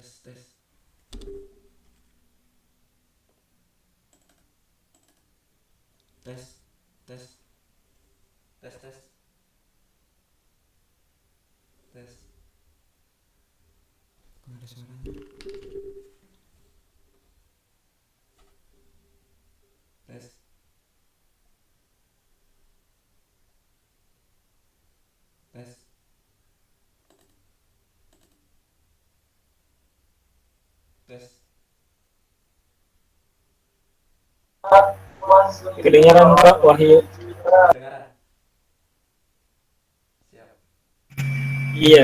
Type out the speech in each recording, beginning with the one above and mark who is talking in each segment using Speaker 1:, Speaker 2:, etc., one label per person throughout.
Speaker 1: tes tes tes tes tes tes tes. Kok ada suaranya? Tes tes tes.
Speaker 2: Kedengaran Kak Wahyu?
Speaker 1: Kedengaran? Siap.
Speaker 2: Iya.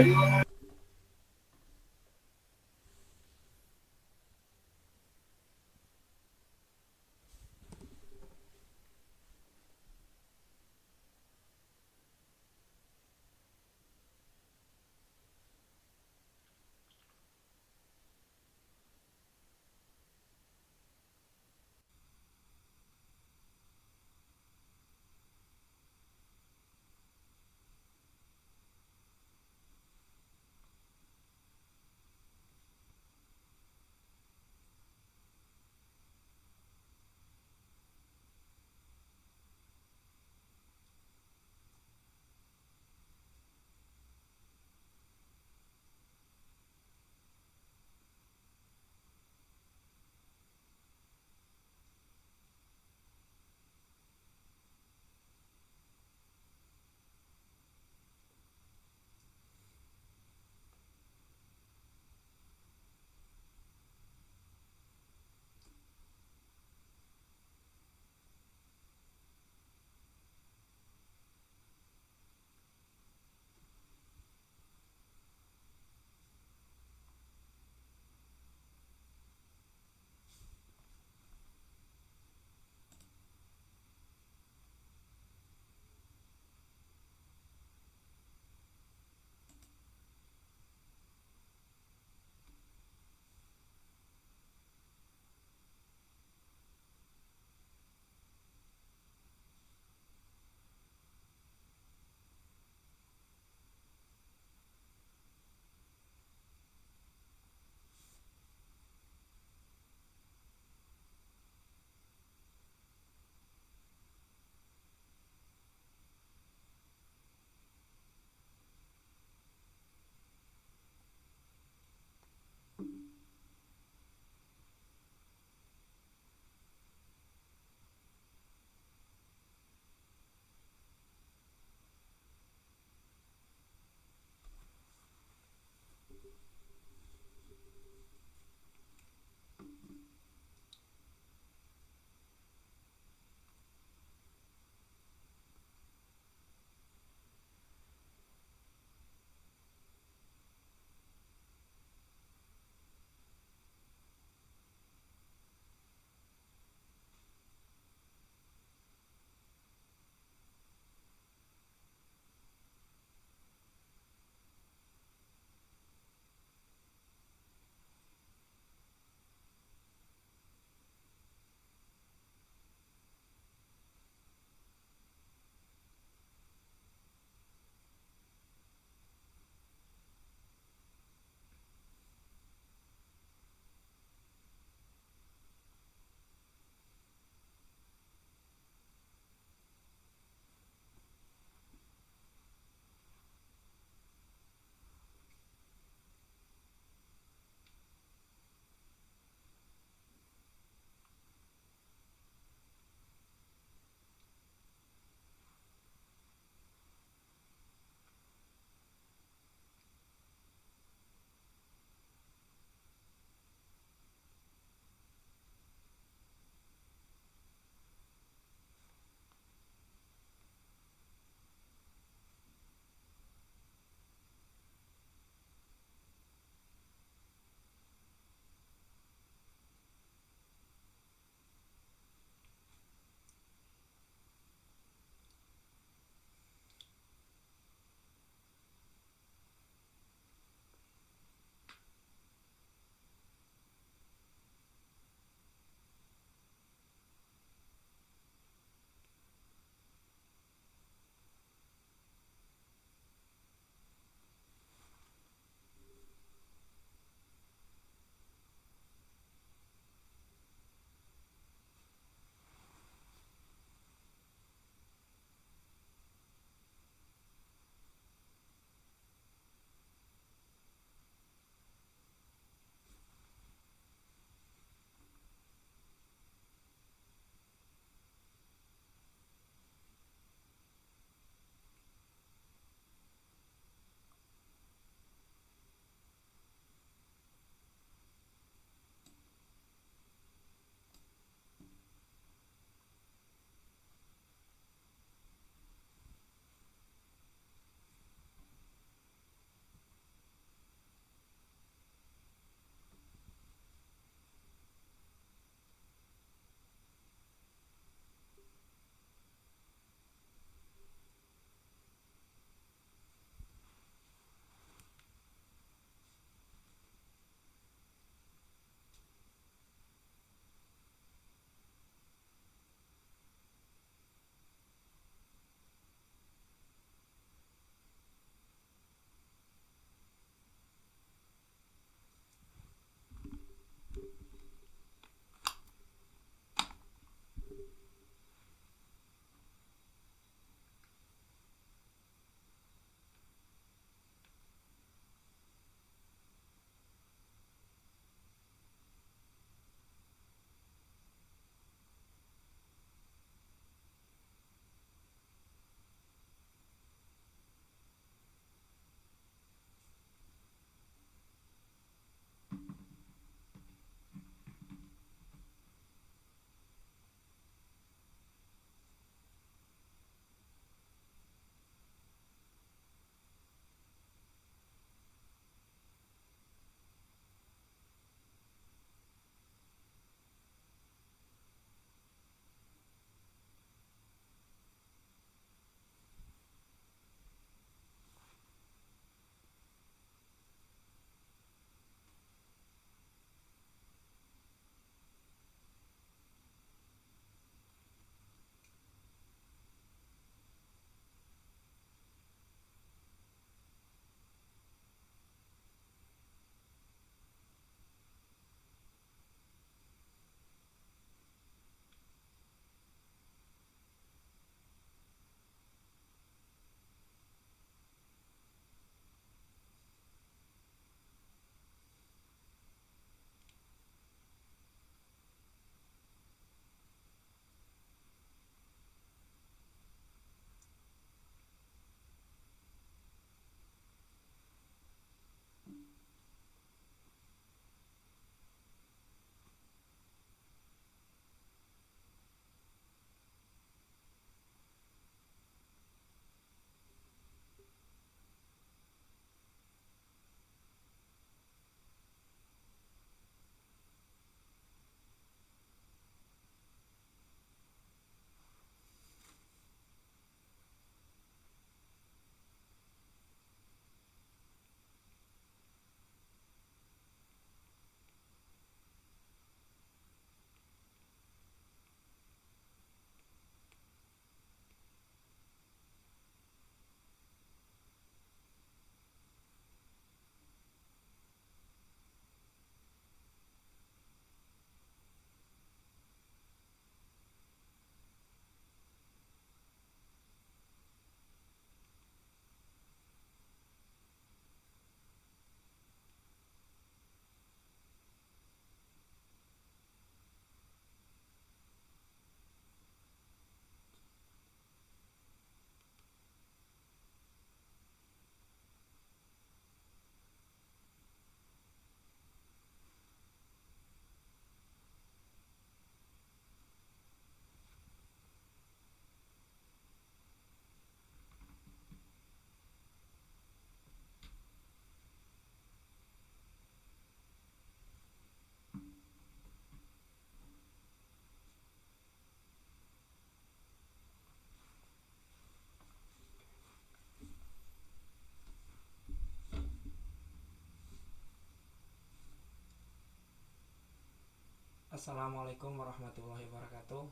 Speaker 1: Assalamualaikum warahmatullahi wabarakatuh.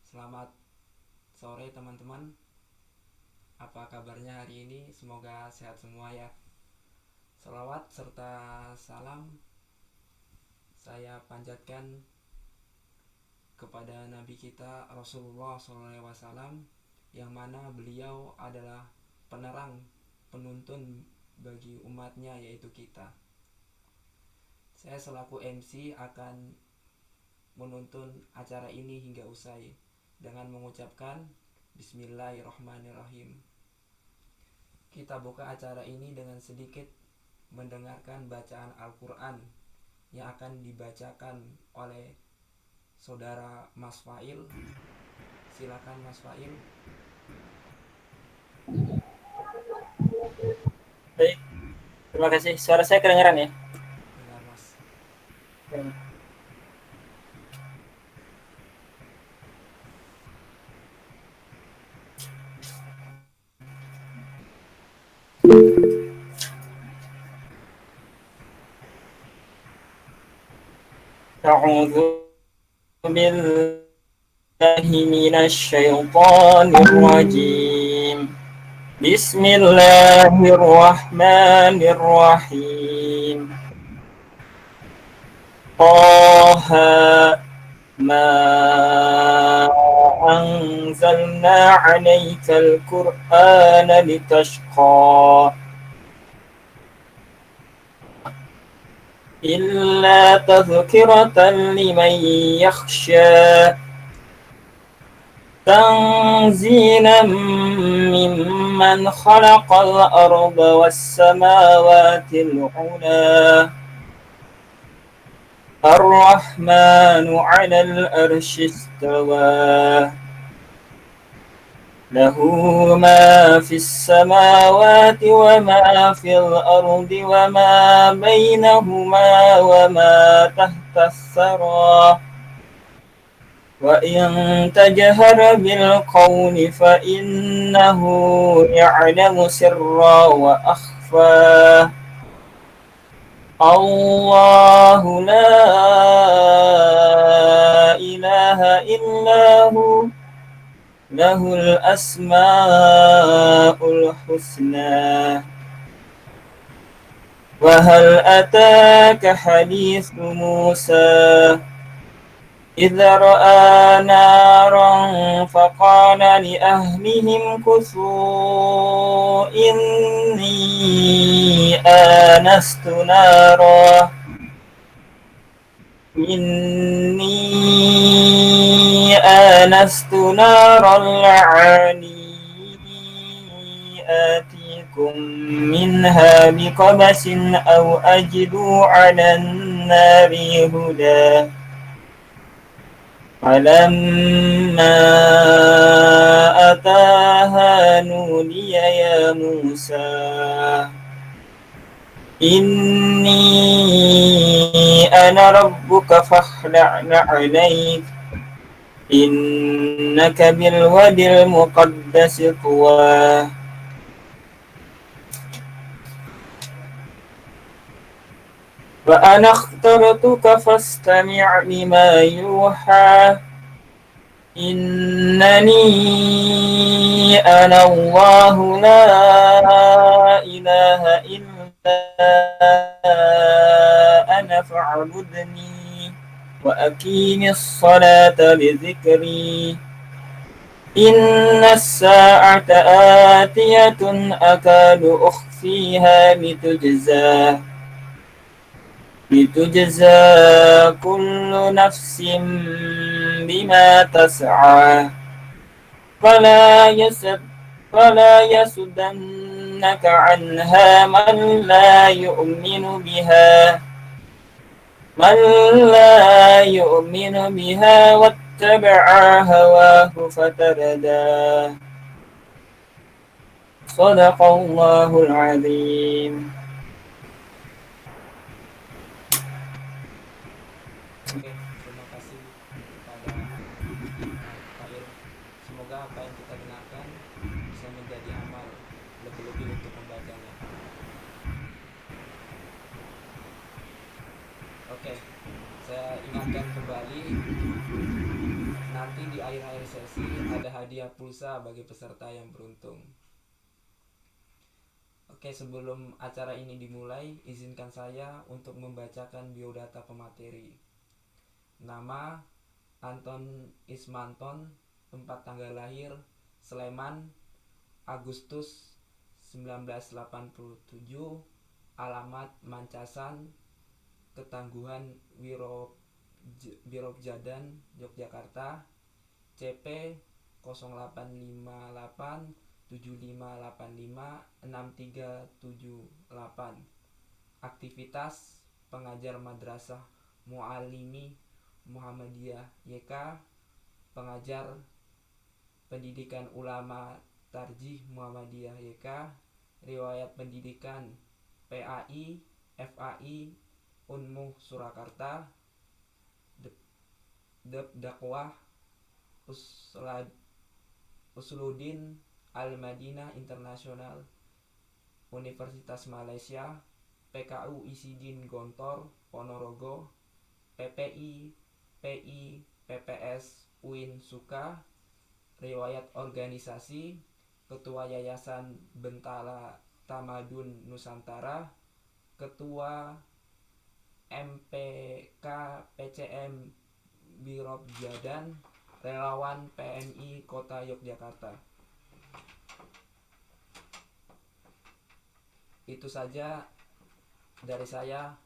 Speaker 1: Selamat sore teman-teman. Apa kabarnya hari ini? Semoga sehat semua ya. Salawat serta salam saya panjatkan kepada Nabi kita Rasulullah SAW, yang mana beliau adalah penerang, penuntun bagi umatnya, yaitu kita. Saya selaku MC akan menuntun acara ini hingga usai dengan mengucapkan Bismillahirrahmanirrahim. Kita buka acara ini dengan sedikit mendengarkan bacaan Al-Quran yang akan dibacakan oleh saudara Mas Fail. Silakan Mas Fail.
Speaker 2: Baik, terima kasih. Suara saya kedengaran ya?
Speaker 1: Dengar Mas.
Speaker 2: أعوذ بالله من الشيطان الرجيم. بسم الله الرحمن الرحيم. طه ما أنزلنا عليك القرآن لتشقى إلا تذكرة لمن يخشى تنزيلا ممن خلق الأرض والسماوات العلى الرحمن على العرش استوى له ما في السماوات وما في الأرض وما بينهما وما تحت الثرى وإن تجهر بالقول فإنه يعلم سرا وأخفى الله لا إله إلا هو له الأسماء الحسنى وهل أتاك حديث موسى إذ رأى نارا فقال لأهلهم كثوا إني آنست نارا لعلي آتيكم منها بقبس أو أجد على النار هدى فلما أتاها نودي يا موسى إني أنا ربك فاخلع عليك إنك بالوادي المقدس طوى وأنا اخترتك فاستمع لما يوحى إنني أنا الله لا إله إلا أنا فاعبدني وأقيم الصلاة لذكري إن الساعة آتية أكاد أخفيها لتجزى كل نفس بما تسعى فلا يسدنك عنها من لا يؤمن بها واتبع هواه فتردى صدق الله العظيم.
Speaker 1: Oke, terima kasih kepada Fail. Semoga apa yang kita dengarkan bisa menjadi amal, lebih-lebih untuk membacanya. Oke, Saya ingatkan kembali, nanti di akhir-akhir sesi ada hadiah pulsa bagi peserta yang beruntung. Oke, sebelum acara ini dimulai, izinkan saya untuk membacakan biodata pemateri. Nama Anton Ismanton, tempat tanggal lahir Sleman, Agustus 1987, alamat Mancasan, Ketangguhan Wirobjadan, Yogyakarta, CP 0858 7585 6378. Aktivitas pengajar madrasah Mualimi Muhammadiyah YK, pengajar pendidikan ulama Tarjih Muhammadiyah YK, riwayat pendidikan PAI, FAI, Unmuh Surakarta, dakwah Usuluddin Al-Madinah Internasional, Universitas Malaysia, PKU Isidin Gontor Ponorogo, PPI, PI, PPS UIN Suka, riwayat organisasi Ketua Yayasan Bentala Tamadun Nusantara, Ketua MPK PCM Wirobjadan, relawan PMI Kota Yogyakarta. Itu saja dari saya.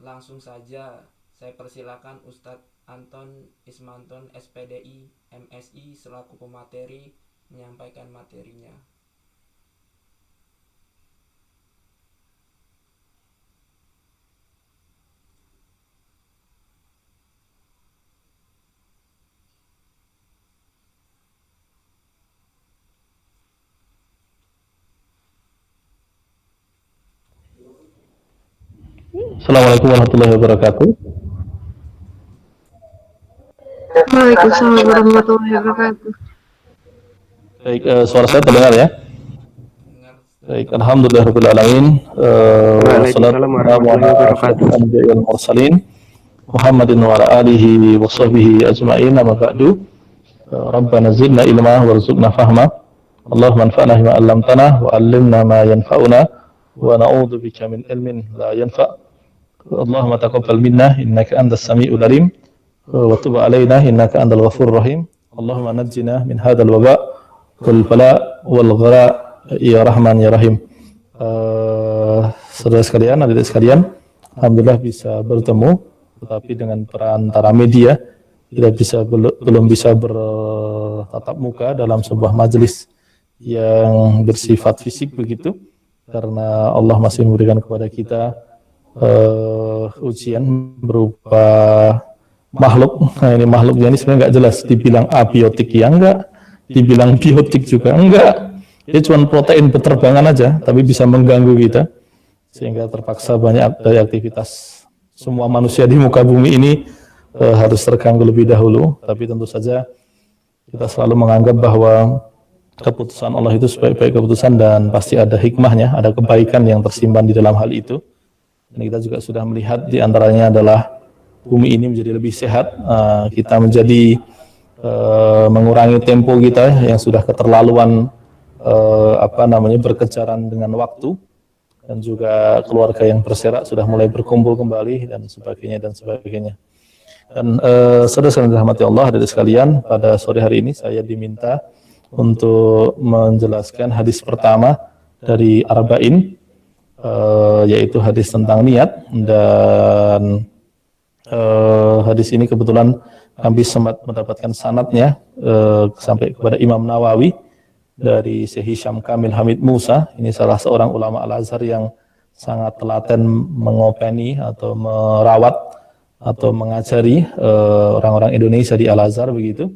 Speaker 1: Langsung saja saya persilakan Ustadz Anton Ismanton SPDI MSI selaku pemateri menyampaikan materinya.
Speaker 3: Assalamualaikum warahmatullahi wabarakatuh.
Speaker 4: Waalaikumsalam warahmatullahi wabarakatuh.
Speaker 3: Baik, suara saya terdengar ya? Baik, alhamdulillahirrahmanirrahim.
Speaker 4: Waalaikumsalam warahmatullahi wabarakatuh.
Speaker 3: Mursalin Muhammadin wa ala alihi wa sahbihi ajma'in, amma ba'du. Rabbana zidna ilma warzuqna fahma. Allahumma anfa'na bima 'allamtana wa 'allimna ma yanfa'una wa na'udzu bika min ilmin la yanfa'. Allahumma taqabbal minna innaka antas samiul alim wa tub 'alaina innaka antal ghafurur rahim. Allahumma najjina min hadzal waba' wal bala wal ghara ya rahman ya rahim. Saudara sekalian, adik-adik sekalian, alhamdulillah bisa bertemu, tetapi dengan perantara media belum bisa bertatap muka dalam sebuah majelis yang bersifat fisik begitu, karena Allah masih memberikan kepada kita ujian berupa makhluk. Nah, ini makhluknya ini sebenarnya nggak jelas, dibilang abiotik ya enggak, dibilang biotik juga enggak. Dia cuma protein berterbangan aja, tapi bisa mengganggu kita sehingga terpaksa banyak dari aktivitas semua manusia di muka bumi ini harus terganggu lebih dahulu. Tapi tentu saja kita selalu menganggap bahwa keputusan Allah itu sebaik-baik keputusan dan pasti ada hikmahnya, ada kebaikan yang tersimpan di dalam hal itu. Dan kita juga sudah melihat di antaranya adalah bumi ini menjadi lebih sehat, kita menjadi mengurangi tempo kita yang sudah keterlaluan berkejaran dengan waktu, dan juga keluarga yang berserak sudah mulai berkumpul kembali dan sebagainya dan sebagainya. Dan saudara-saudara dirahmati Allah dari sekalian, pada sore hari ini saya diminta untuk menjelaskan hadis pertama dari Arba'in, yaitu hadis tentang niat. Dan hadis ini kebetulan kami sempat mendapatkan sanadnya sampai kepada Imam Nawawi dari Syekh Hisham Kamil Hamid Musa. Ini salah seorang ulama Al-Azhar yang sangat telaten mengopeni atau merawat atau mengajari orang-orang Indonesia di Al-Azhar begitu.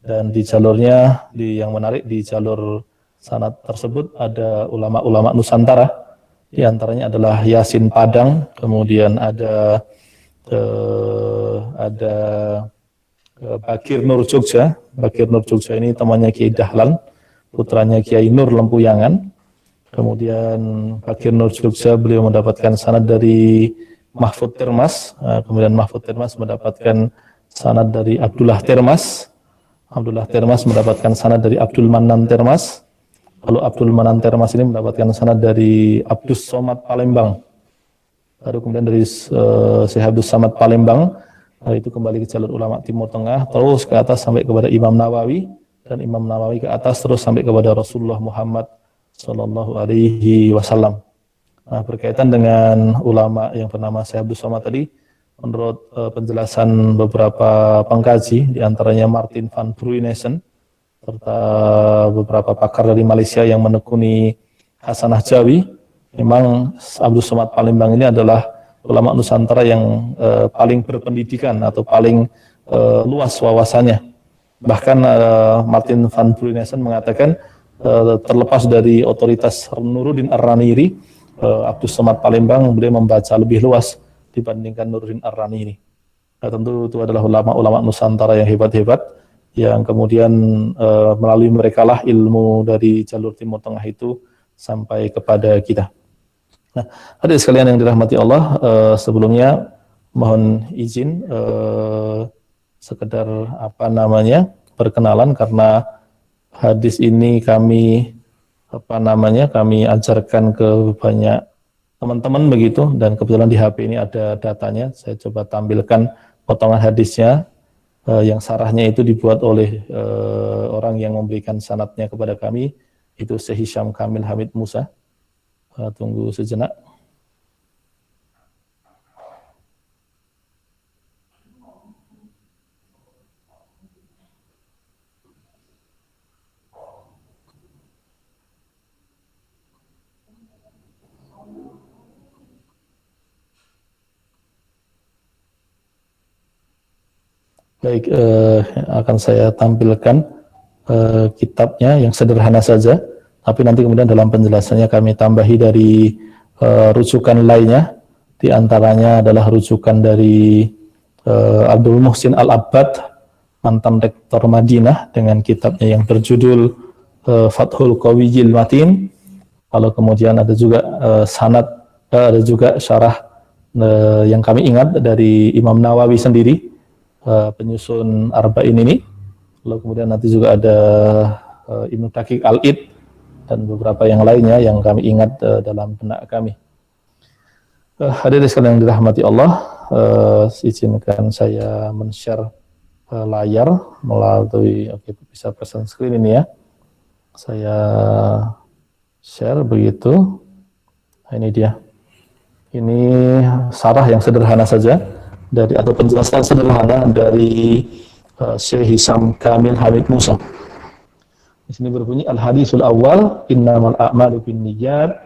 Speaker 3: Dan di jalurnya, yang menarik di jalur sanad tersebut ada ulama-ulama Nusantara. Di antaranya adalah Yasin Padang, kemudian ada Bakir Nur Jogja. Bakir Nur Jogja ini temannya Kiai Dahlan, putranya Kiai Nur Lempuyangan. Kemudian Fakir Nur Jogja, beliau mendapatkan sanad dari Mahfud Termas. Kemudian Mahfud Termas mendapatkan sanad dari Abdullah Termas. Abdullah Termas mendapatkan sanad dari Abdul Manan Termas. Lalu Abdul Manan Termas ini mendapatkan sanad dari Abdus Somad Palembang. Lalu kemudian dari Syekh Abdus Samad Palembang, itu kembali ke jalur ulama Timur Tengah, terus ke atas sampai kepada Imam Nawawi, dan Imam Nawawi ke atas terus sampai kepada Rasulullah Muhammad Sallallahu Alaihi Wasallam. Nah, berkaitan dengan ulama yang bernama Syekh Abdus Somad tadi, menurut penjelasan beberapa pengkaji, diantaranya Martin van Bruynesen, serta beberapa pakar dari Malaysia yang menekuni Hasanah Jawi, memang Abdus Somad Palembang ini adalah ulama Nusantara yang paling berpendidikan atau paling luas wawasannya. Bahkan Martin van Bruynesen mengatakan terlepas dari otoritas Nuruddin Ar-Raniri, Abdus Somad Palembang beliau membaca lebih luas dibandingkan Nuruddin Ar-Raniri. Nah, tentu itu adalah ulama-ulama Nusantara yang hebat-hebat, yang kemudian melalui merekalah ilmu dari jalur Timur Tengah itu sampai kepada kita. Nah, hadirin sekalian yang dirahmati Allah, sebelumnya mohon izin sekedar perkenalan, karena hadis ini kami ajarkan ke banyak teman-teman begitu, dan kebetulan di HP ini ada datanya. Saya coba tampilkan potongan hadisnya, yang sarahnya itu dibuat oleh orang yang memberikan sanadnya kepada kami, itu Syekh Hisham Kamil Hamid Musa. Tunggu sejenak. Baik, akan saya tampilkan kitabnya yang sederhana saja, tapi nanti kemudian dalam penjelasannya kami tambahi dari rujukan lainnya. Di antaranya adalah rujukan dari Abdul Muhsin Al-Abbad, mantan rektor Madinah, dengan kitabnya yang berjudul Fathul Qawiyil Matin. Lalu kemudian ada juga ada juga syarah yang kami ingat dari Imam Nawawi sendiri, penyusun Arba'in ini. Lalu kemudian nanti juga ada Ibnu Daqiq Al-Id dan beberapa yang lainnya yang kami ingat dalam benak kami. Hadirin sekalian yang dirahmati Allah, izinkan saya men-share layar melalui bisa present screen ini ya. Saya share begitu. Nah, ini dia. Ini sarah yang sederhana saja atau penjelasan sederhana dari Syekh Hisham Kamil Hamid Musa. Di sini berbunyi al-hadisul awal innamal a'malu binniyat.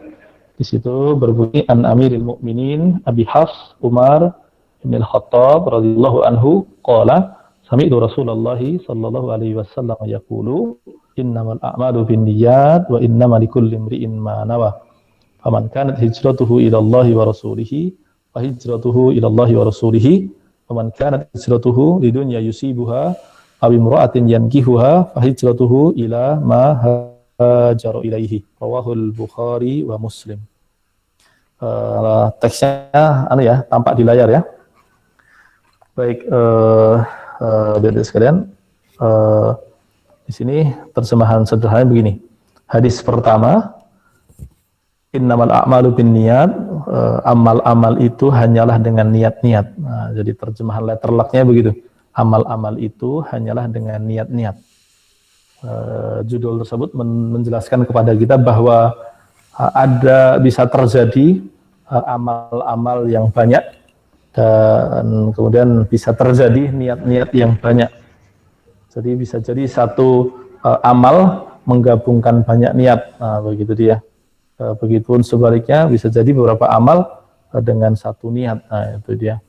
Speaker 3: Di situ berbunyi an Amiril Mukminin Abi Hafs Umar bin Al-Khattab radhiyallahu anhu qala sami'tu Rasulullah sallallahu alaihi wasallam yaqulu innamal a'malu binniyat wa innamal likulli imri'in ma nawa. Faman kanat hijratuhu ila Allah wa rasulihi wa hijratuhu ila Allah wa rasulihi wa man kanat hijratuhu lidunya yusibuha aw imra'atin yankihuha fa hijratuhu ila ma hajara ilaihi. Rawahul Bukhari wa Muslim. Teksnya tampak di layar ya. Baik, Bapak sekalian, di sini terjemahan sederhana begini. Hadis pertama, innamal a'malu binniyat, amal-amal itu hanyalah dengan niat-niat. Nah, jadi terjemahan letter luck-nya begitu. Amal-amal itu hanyalah dengan niat-niat. Judul tersebut menjelaskan kepada kita bahwa bisa terjadi amal-amal yang banyak, dan kemudian bisa terjadi niat-niat yang banyak. Jadi bisa jadi satu amal menggabungkan banyak niat. Nah, begitu dia. Begitupun sebaliknya bisa jadi beberapa amal dengan satu niat. Nah, itu dia.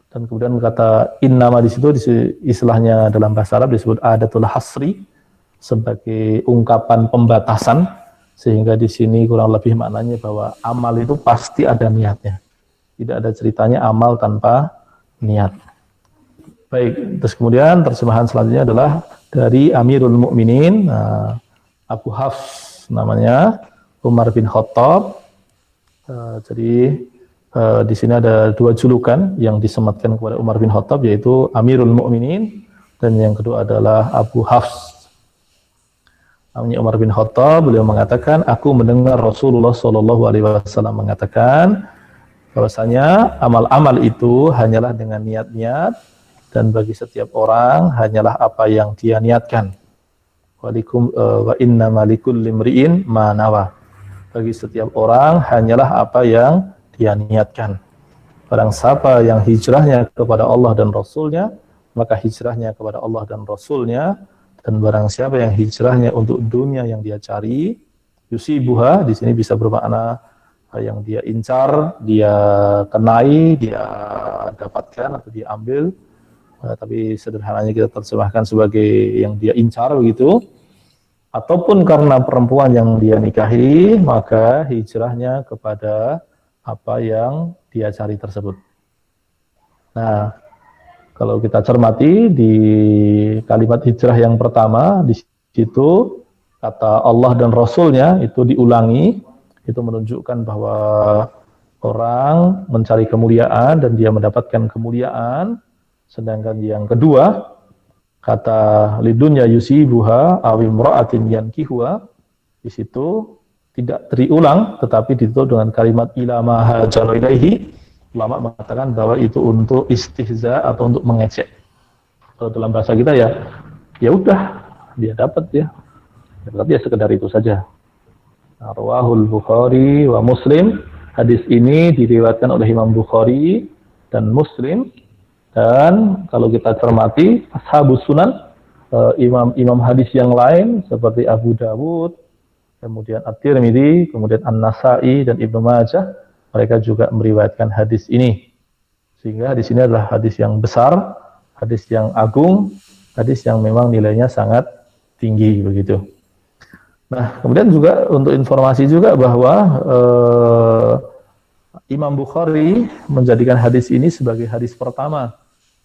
Speaker 3: Dan kemudian kata innama di situ istilahnya dalam bahasa Arab disebut adatul hasri, sebagai ungkapan pembatasan, sehingga di sini kurang lebih maknanya bahwa amal itu pasti ada niatnya. Tidak ada ceritanya amal tanpa niat. Baik, terus kemudian terjemahan selanjutnya adalah dari Amirul Mukminin Abu Hafs namanya Umar bin Khattab. Jadi di sini ada dua julukan yang disematkan kepada Umar bin Khattab, yaitu Amirul Mukminin dan yang kedua adalah Abu Hafs. Namanya Umar bin Khattab, beliau mengatakan, aku mendengar Rasulullah SAW mengatakan bahwasanya amal-amal itu hanyalah dengan niat-niat, dan bagi setiap orang hanyalah apa yang dia niatkan. Wa innama likulli imri'in ma nawa. Bagi setiap orang hanyalah apa yang dia niatkan. Barang siapa yang hijrahnya kepada Allah dan Rasulnya, maka hijrahnya kepada Allah dan Rasulnya. Dan barang siapa yang hijrahnya untuk dunia yang dia cari, yusibuha, di sini bisa bermakna yang dia incar, dia kenai, dia dapatkan atau dia ambil. Tapi sederhananya kita terjemahkan sebagai yang dia incar begitu. Ataupun karena perempuan yang dia nikahi, maka hijrahnya kepada apa yang dia cari tersebut. Nah, kalau kita cermati di kalimat hijrah yang pertama, di situ kata Allah dan Rasulnya itu diulangi, itu menunjukkan bahwa orang mencari kemuliaan dan dia mendapatkan kemuliaan. Sedangkan yang kedua, kata lidunya yusibuha awimra'atin yankihuha, di situ tidak diulang, tetapi ditutup dengan kalimat ilama hajaru ilaihi. Ulama mengatakan bahwa itu untuk istihza atau untuk mengecek. Kalau dalam bahasa kita ya udah dia dapat ya. Tapi ya sekedar itu saja. Rawahul Bukhari wa Muslim. Hadis ini diriwayatkan oleh Imam Bukhari dan Muslim. Dan kalau kita cermati ashabus sunan, imam hadis yang lain seperti Abu Dawud, kemudian At-Tirmidzi, kemudian An-Nasa'i dan Ibnu Majah, mereka juga meriwayatkan hadis ini. Sehingga hadis ini adalah hadis yang besar, hadis yang agung, hadis yang memang nilainya sangat tinggi begitu. Nah, kemudian juga untuk informasi juga bahwa Imam Bukhari menjadikan hadis ini sebagai hadis pertama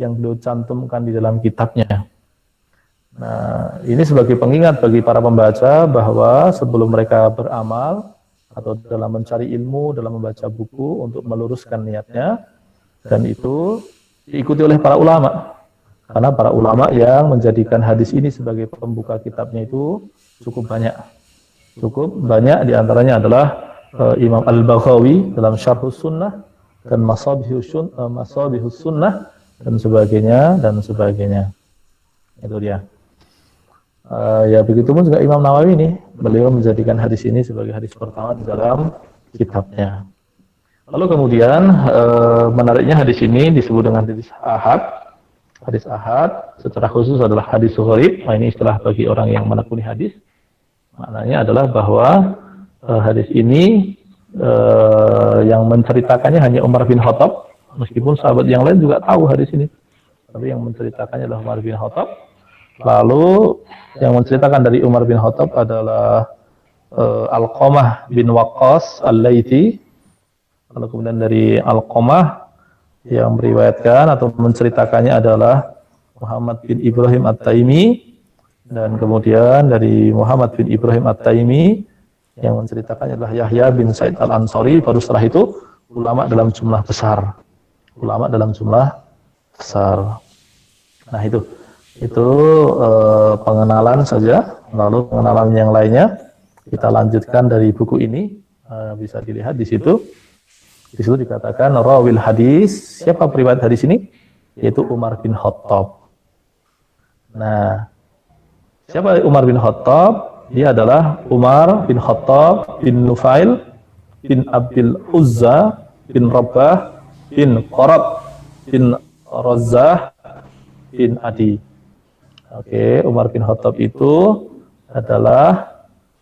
Speaker 3: yang beliau cantumkan di dalam kitabnya. Nah, ini sebagai pengingat bagi para pembaca bahwa sebelum mereka beramal atau dalam mencari ilmu, dalam membaca buku untuk meluruskan niatnya, dan itu diikuti oleh para ulama. Karena para ulama yang menjadikan hadis ini sebagai pembuka kitabnya itu cukup banyak. Cukup banyak, diantaranya adalah Imam Al-Baghawi dalam Syarhus Sunnah dan Masabihus Sunnah dan sebagainya dan sebagainya. Itu dia. Ya begitu pun juga Imam Nawawi ini, beliau menjadikan hadis ini sebagai hadis pertama di dalam kitabnya. Lalu kemudian menariknya hadis ini disebut dengan hadis ahad. Hadis ahad secara khusus adalah hadis gharib. Nah, ini istilah bagi orang yang menekuni hadis. Maknanya adalah bahwa hadis ini yang menceritakannya hanya Umar bin Khattab, meskipun sahabat yang lain juga tahu hadis ini. Tapi yang menceritakannya adalah Umar bin Khattab. Lalu yang menceritakan dari Umar bin Khattab adalah Alqamah bin Waqqas Al-Laiti. Lalu kemudian dari Alqamah yang meriwayatkan atau menceritakannya adalah Muhammad bin Ibrahim At-Taimi. Dan kemudian dari Muhammad bin Ibrahim At-Taimi yang menceritakannya adalah Yahya bin Sa'id Al-Ansari. Baru setelah itu ulama dalam jumlah besar. Ulama dalam jumlah besar. Nah itu pengenalan saja. Lalu pengenalan yang lainnya kita lanjutkan dari buku ini. Bisa dilihat di situ. Di situ dikatakan rawil hadis. Siapa periwayat hadis ini? Yaitu Umar bin Khattab. Nah, siapa Umar bin Khattab? Dia adalah Umar bin Khattab bin Nufail bin Abdul Uzza bin Rabbah bin Qarat bin Razzah bin Adi. Oke, Umar bin Khattab itu adalah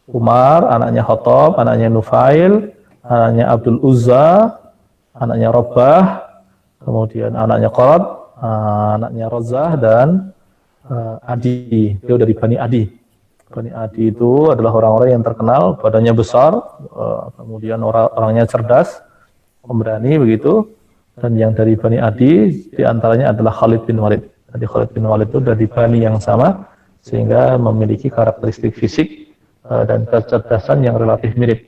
Speaker 3: Umar, anaknya Khattab, anaknya Nufail, anaknya Abdul Uzza, anaknya Rabbah, kemudian anaknya Qarat, anaknya Razzah dan Adi. Dia dari Bani Adi. Bani Adi itu adalah orang-orang yang terkenal, badannya besar, kemudian orangnya cerdas, pemberani begitu. Dan yang dari Bani Adi diantaranya adalah Khalid bin Walid. Jadi Khalid bin Walid itu dari Bani yang sama, sehingga memiliki karakteristik fisik dan kecerdasan yang relatif mirip.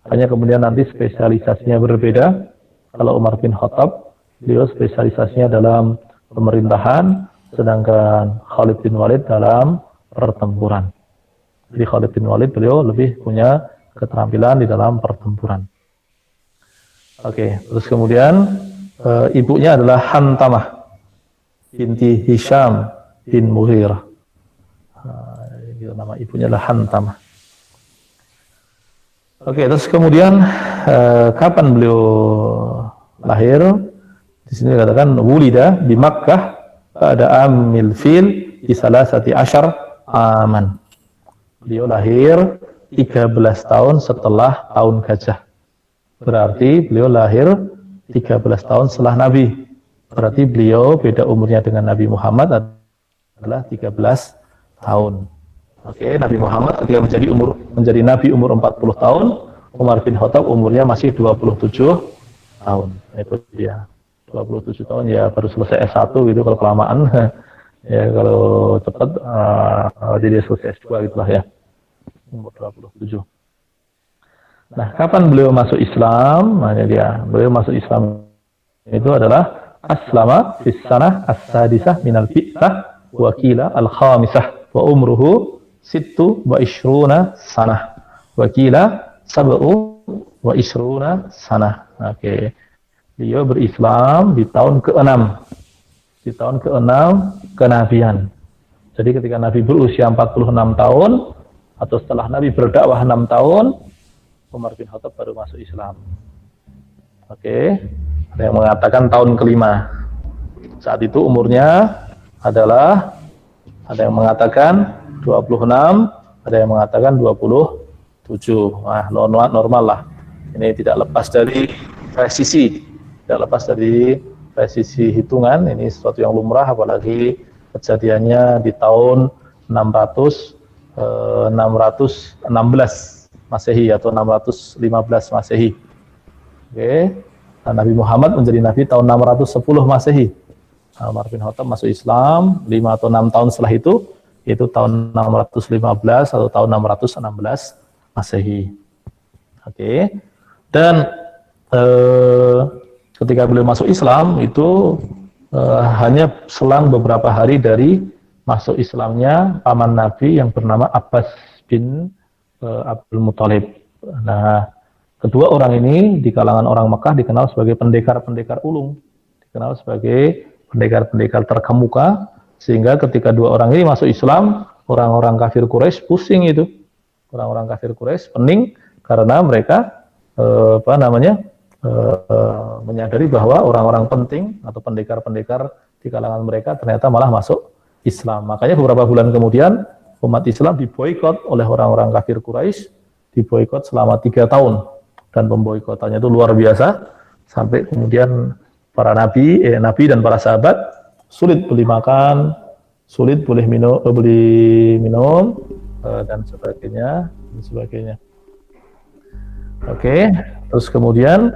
Speaker 3: Hanya kemudian nanti spesialisasinya berbeda. Kalau Umar bin Khattab, beliau spesialisasinya dalam pemerintahan, sedangkan Khalid bin Walid dalam pertempuran. Jadi Khalid bin Walid beliau lebih punya keterampilan di dalam pertempuran. Oke, terus kemudian ibunya adalah Hantamah binti Hisham bin Mughirah. Nama ibunya adalah Hantamah. Oke, terus kemudian kapan beliau lahir? Di sini dikatakan wulida di Makkah pada amil fil di salasati asyar aman. Beliau lahir 13 tahun setelah tahun gajah. Berarti beliau lahir 13 tahun setelah Nabi. Berarti beliau beda umurnya dengan Nabi Muhammad adalah 13 tahun. Oke, Nabi Muhammad ketika menjadi Nabi umur 40 tahun, Umar bin Khattab umurnya masih 27 tahun. Itu dia. 27 tahun ya baru selesai S1 gitu kalau kelamaan. Ya kalau cepat jadi selesai S2 gitulah ya. Umur 27. Nah, kapan beliau masuk Islam? Nah, dia beliau masuk Islam itu adalah aslama fis sanah as-sadisah minal bi'tsah wa qila al-khamisah wa umruhu sittu wa ishruna sanah wa qila sab'u wa ishruna sanah. Oke. Beliau berislam di tahun ke-6. Di tahun ke-6 kenabian. Jadi ketika Nabi berusia 46 tahun atau setelah Nabi berdakwah 6 tahun, Umar bin Khattab baru masuk Islam. Oke. Ada yang mengatakan tahun ke-5. Saat itu umurnya adalah ada yang mengatakan 26, ada yang mengatakan 27. Nah, normal lah. Ini tidak lepas dari presisi. Tidak lepas dari presisi hitungan. Ini sesuatu yang lumrah, apalagi kejadiannya di tahun 616 Masehi atau 615 Masehi. Oke. Nah, Nabi Muhammad menjadi Nabi tahun 610 Masehi. Umar bin Khattab masuk Islam 5 atau 6 tahun setelah itu tahun 615 atau tahun 616 Masehi. Oke. Dan ketika beliau masuk Islam itu hanya selang beberapa hari dari masuk Islamnya paman Nabi yang bernama Abbas bin Abdul Muthalib. Nah, kedua orang ini di kalangan orang Mekah dikenal sebagai pendekar-pendekar ulung, dikenal sebagai pendekar-pendekar terkemuka, sehingga ketika dua orang ini masuk Islam, orang-orang kafir Quraisy pusing itu. Orang-orang kafir Quraisy pening karena mereka menyadari bahwa orang-orang penting atau pendekar-pendekar di kalangan mereka ternyata malah masuk Islam. Makanya beberapa bulan kemudian umat Islam diboikot oleh orang-orang kafir Quraisy, diboikot selama 3 tahun, dan pemboikotannya itu luar biasa sampai kemudian para nabi dan para sahabat sulit beli makan, sulit boleh beli minum dan sebagainya. Oke, terus kemudian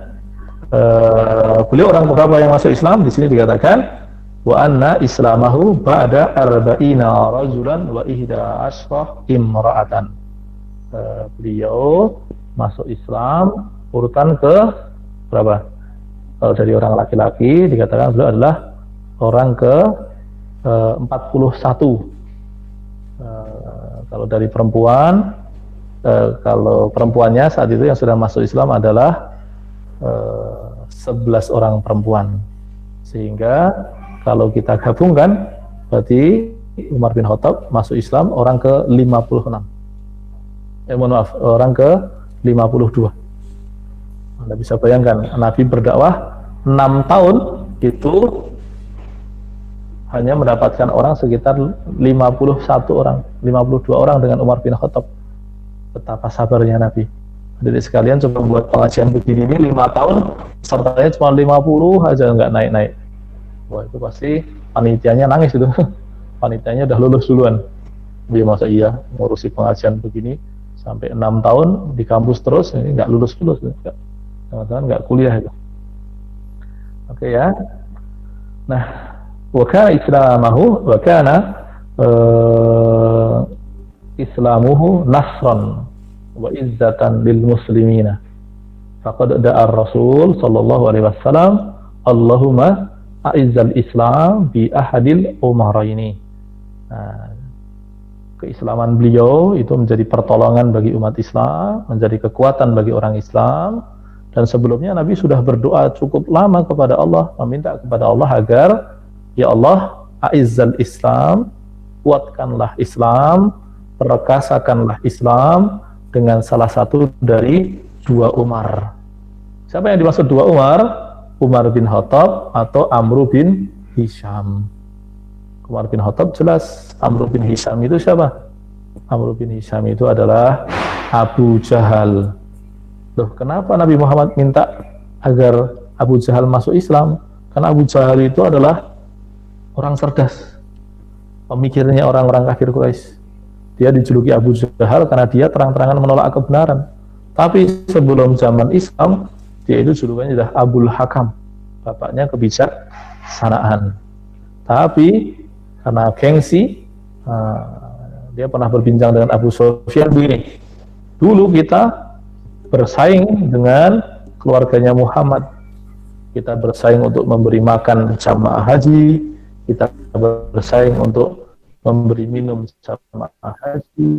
Speaker 3: beliau orang pertama yang masuk Islam. Di sini dikatakan wa anna islamahu ba'da arba'ina rajulan wa ihda ashrah imra'atan. Beliau masuk Islam urutan ke berapa? Kalau dari orang laki-laki dikatakan beliau adalah orang ke 41. Kalau dari perempuan, kalau perempuannya saat itu yang sudah masuk Islam adalah 11 orang perempuan. Sehingga kalau kita gabungkan berarti Umar bin Khattab masuk Islam orang ke 56. Orang ke 52. Anda bisa bayangkan, Nabi berdakwah 6 tahun itu hanya mendapatkan orang sekitar 51 orang, 52 orang dengan Umar bin Khattab. Betapa sabarnya Nabi. Jadi sekalian coba buat pengajian begini ini 5 tahun, pesertanya cuma 50 aja, nggak naik-naik. Wah, itu pasti panitianya nangis itu. Panitianya udah lulus duluan. Dia masa iya ngurusi pengajian begini sampai 6 tahun di kampus terus, ini nggak lulus-lulus, teman-teman nggak kuliah itu. Oke ya. Nah, wakana islamahu, wakana islamuhu nasran. wa izzatan lil muslimina. Faqad da'a Rasul sallallahu alaihi wasallam, Allahumma a'izzal Islam bi ahadil umaraini. Nah, keislaman beliau itu menjadi pertolongan bagi umat Islam, menjadi kekuatan bagi orang Islam. Dan sebelumnya Nabi sudah berdoa cukup lama kepada Allah, meminta kepada Allah agar, ya Allah, a'izzal Islam, kuatkanlah Islam, perkasakanlah Islam dengan salah satu dari dua Umar. Siapa yang dimaksud dua Umar? Umar bin Khattab atau Amr bin Hisham. Umar bin Khattab jelas, Amr bin Hisham itu siapa? Amr bin Hisham itu adalah Abu Jahal. Loh, kenapa Nabi Muhammad minta agar Abu Jahal masuk Islam? Karena Abu Jahal itu adalah orang cerdas, pemikirnya orang-orang kafir Quraisy. Dia dijuluki Abu Jahal karena dia terang-terangan menolak kebenaran. Tapi sebelum zaman Islam, dia itu julukannya sudah Abul Hakam, bapaknya kebijaksanaan. Tapi karena gengsi, dia pernah berbincang dengan Abu Sufyan begini, dulu kita bersaing dengan keluarganya Muhammad, kita bersaing untuk memberi makan jamaah haji, kita bersaing untuk memberi minum jamaah haji.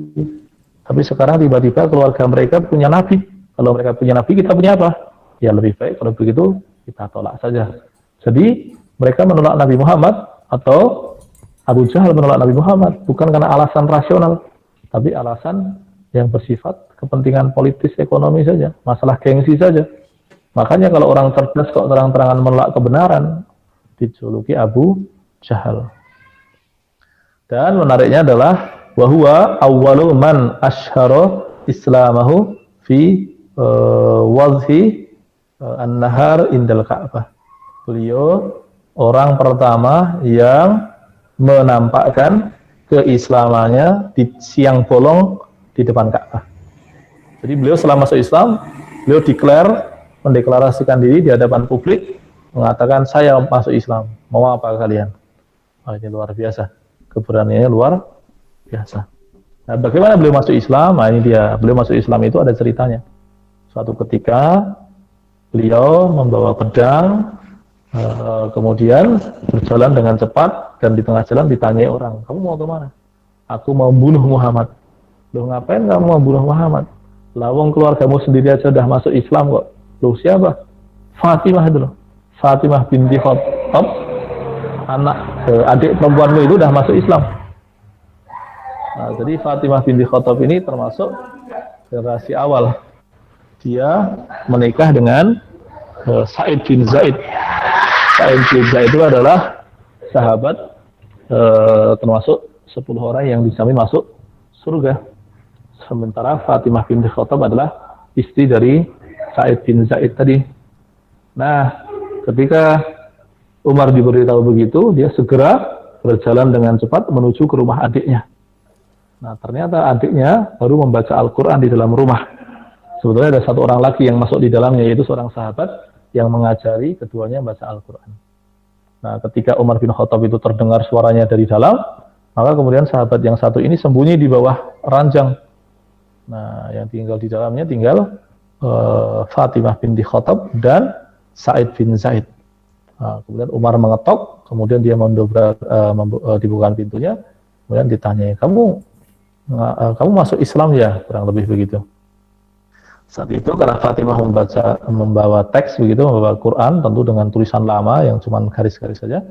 Speaker 3: Tapi sekarang tiba-tiba keluarga mereka punya nabi. Kalau mereka punya nabi, kita punya apa? Ya lebih baik kalau begitu kita tolak saja. Jadi mereka menolak Nabi Muhammad, atau Abu Jahal menolak Nabi Muhammad bukan karena alasan rasional, tapi alasan yang bersifat kepentingan politis ekonomi saja, masalah gengsi saja. Makanya kalau orang cerdas kok terang-terangan menolak kebenaran, dijuluki Abu Jahal. Dan menariknya adalah wahwa awwalu man asyhara islamahu fi wadhi an-nahar indal Ka'bah. Beliau orang pertama yang menampakkan keislamannya di siang bolong di depan Ka'bah. Jadi beliau setelah masuk Islam, beliau mendeklarasikan diri di hadapan publik, mengatakan saya masuk Islam, mau apa kalian? Oh, ini luar biasa, keberaniannya luar biasa. Nah, bagaimana beliau masuk Islam? Nah, ini dia, beliau masuk Islam itu ada ceritanya. Suatu ketika beliau membawa pedang, kemudian berjalan dengan cepat, dan di tengah jalan ditanyai orang, kamu mau kemana? Aku mau bunuh Muhammad. Loh, ngapain kamu mau bunuh Muhammad? Lawang keluargamu sendiri aja udah masuk Islam kok. Loh, siapa? Fatimah itu loh. Fatimah binti Khattab, anak adik perempuanmu itu udah masuk Islam. Nah, jadi Fatimah binti Khattab ini termasuk generasi awal. Dia menikah dengan Sa'id bin Zaid. Sa'id bin Zaid itu adalah sahabat termasuk 10 orang yang dijamin masuk surga. Sementara Fatimah binti Khattab adalah istri dari Sa'id bin Zaid tadi. Nah, ketika Umar diberitahu begitu, dia segera berjalan dengan cepat menuju ke rumah adiknya. Nah, ternyata adiknya baru membaca Al-Quran di dalam rumah. Sebetulnya ada satu orang lagi yang masuk di dalamnya, yaitu seorang sahabat yang mengajari keduanya membaca Al-Quran. Nah, ketika Umar bin Khattab itu terdengar suaranya dari dalam, maka kemudian sahabat yang satu ini sembunyi di bawah ranjang. Nah, yang tinggal di dalamnya tinggal Fatimah binti Khattab dan Sa'id bin Zaid. Nah, kemudian Umar mengetok, kemudian dia dibukakan pintunya, kemudian ditanya, kamu masuk Islam ya? Kurang lebih begitu. Saat itu karena Fatimah membawa teks begitu, membawa Quran, tentu dengan tulisan lama yang cuma garis-garis saja,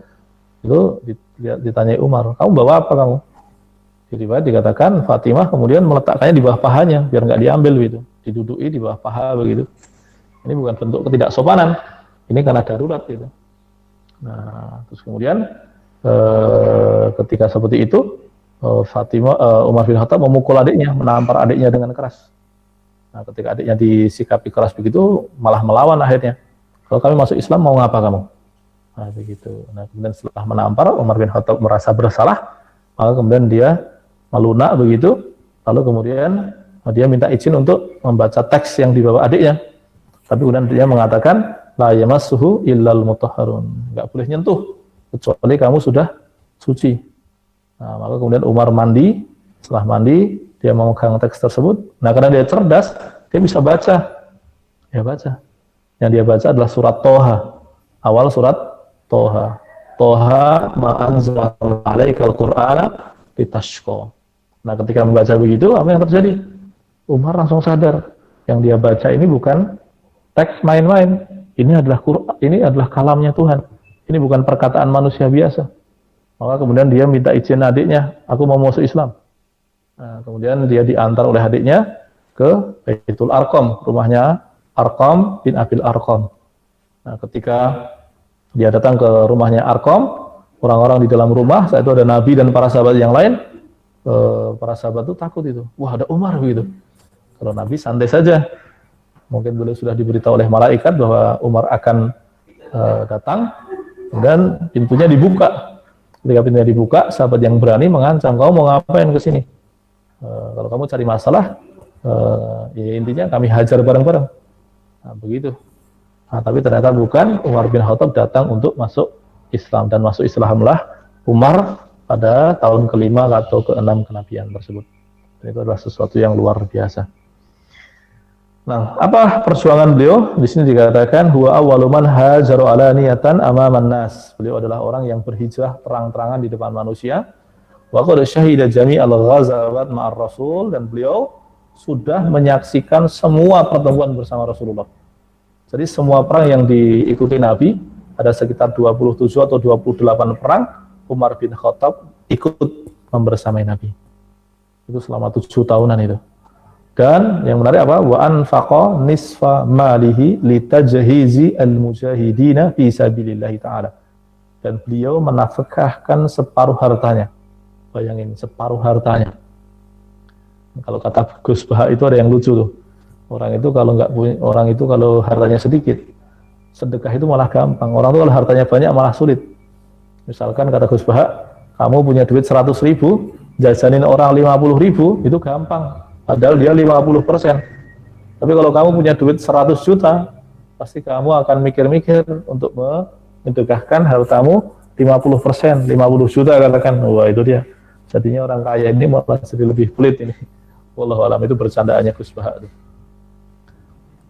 Speaker 3: itu ditanya Umar, kamu bawa apa kamu? Jadi dikatakan Fatimah kemudian meletakkannya di bawah pahanya biar nggak diambil gitu, diduduki di bawah paha begitu. Ini bukan bentuk ketidaksopanan, ini karena darurat gitu. Nah, terus kemudian ketika seperti itu Umar bin Khattab memukul adiknya, menampar adiknya dengan keras. Nah, ketika adiknya disikapi keras begitu, malah melawan akhirnya. Kalau kami masuk Islam mau ngapa kamu? Nah, begitu. Nah, kemudian setelah menampar, Umar bin Khattab merasa bersalah, maka kemudian dia melunak begitu, lalu kemudian dia minta izin untuk membaca teks yang dibawa adiknya. Tapi kemudian dia mengatakan, la yamassuhu illal mutahharun, enggak boleh nyentuh kecuali kamu sudah suci. Nah, maka kemudian Umar mandi, setelah mandi dia memegang teks tersebut. Nah, karena dia cerdas, dia bisa baca. Dia baca. Yang dia baca adalah surat Toha. Awal surat Toha. Toha ma anzalna 'alaikal Qur'ana litashqa. Nah, ketika membaca begitu, apa yang terjadi? Umar langsung sadar, yang dia baca ini bukan teks main-main. Ini adalah Quran, ini adalah kalamnya Tuhan. Ini bukan perkataan manusia biasa. Maka kemudian dia minta izin adiknya, aku mau masuk Islam. Nah, kemudian dia diantar oleh adiknya ke Baitul Arqam, rumahnya Arqam bin Abil Arqam. Nah, ketika dia datang ke rumahnya Arqam, orang-orang di dalam rumah, saat itu ada Nabi dan para sahabat yang lain, para sahabat itu takut itu. Wah, ada Umar begitu. Kalau Nabi santai saja. Mungkin beliau sudah diberitahu oleh malaikat bahwa Umar akan datang, dan pintunya dibuka. Ketika pintunya dibuka, sahabat yang berani mengancam, kamu mau ngapain ke sini? Kalau kamu cari masalah, ya intinya kami hajar bareng-bareng. Nah, begitu. Nah, tapi ternyata bukan, Umar bin Khattab datang untuk masuk Islam, dan masuk Islamlah Umar pada tahun ke-5 atau ke-6 kenabian tersebut. Dan itu adalah sesuatu yang luar biasa. Nah, apa perjuangan beliau? Di sini dikatakan huwa awwalu man hajaru alaniyatan amaman nas. Beliau adalah orang yang berhijrah terang-terangan di depan manusia. Wa qad syahida jami'al ghazawat ma'ar Rasul, dan beliau sudah menyaksikan semua pertemuan bersama Rasulullah. Jadi semua perang yang diikuti Nabi, ada sekitar 27 atau 28 perang, Umar bin Khattab ikut membersamai Nabi. Itu selama 7 tahunan itu. Dan yang menarik apa? Wa anfaqa nisfa malihi litajhizi al-mujahidina fi sabilillah ta'ala. Dan beliau menafkahkan separuh hartanya. Bayangin, separuh hartanya. Kalau kata Gus Baha itu ada yang lucu tuh. Orang itu kalau hartanya sedikit, sedekah itu malah gampang. Orang itu kalau hartanya banyak malah sulit. Misalkan kata Gus Baha, kamu punya duit 100.000, jajanin orang 50.000, itu gampang. Padahal dia 50%. Tapi kalau kamu punya duit 100 juta, pasti kamu akan mikir-mikir untuk menyedekahkan hartamu 50%, 50 juta katakan. Wah, itu dia. Jadinya orang kaya ini malah jadi lebih pelit ini. Wallahu alam, itu bercandaannya Gus Baha itu.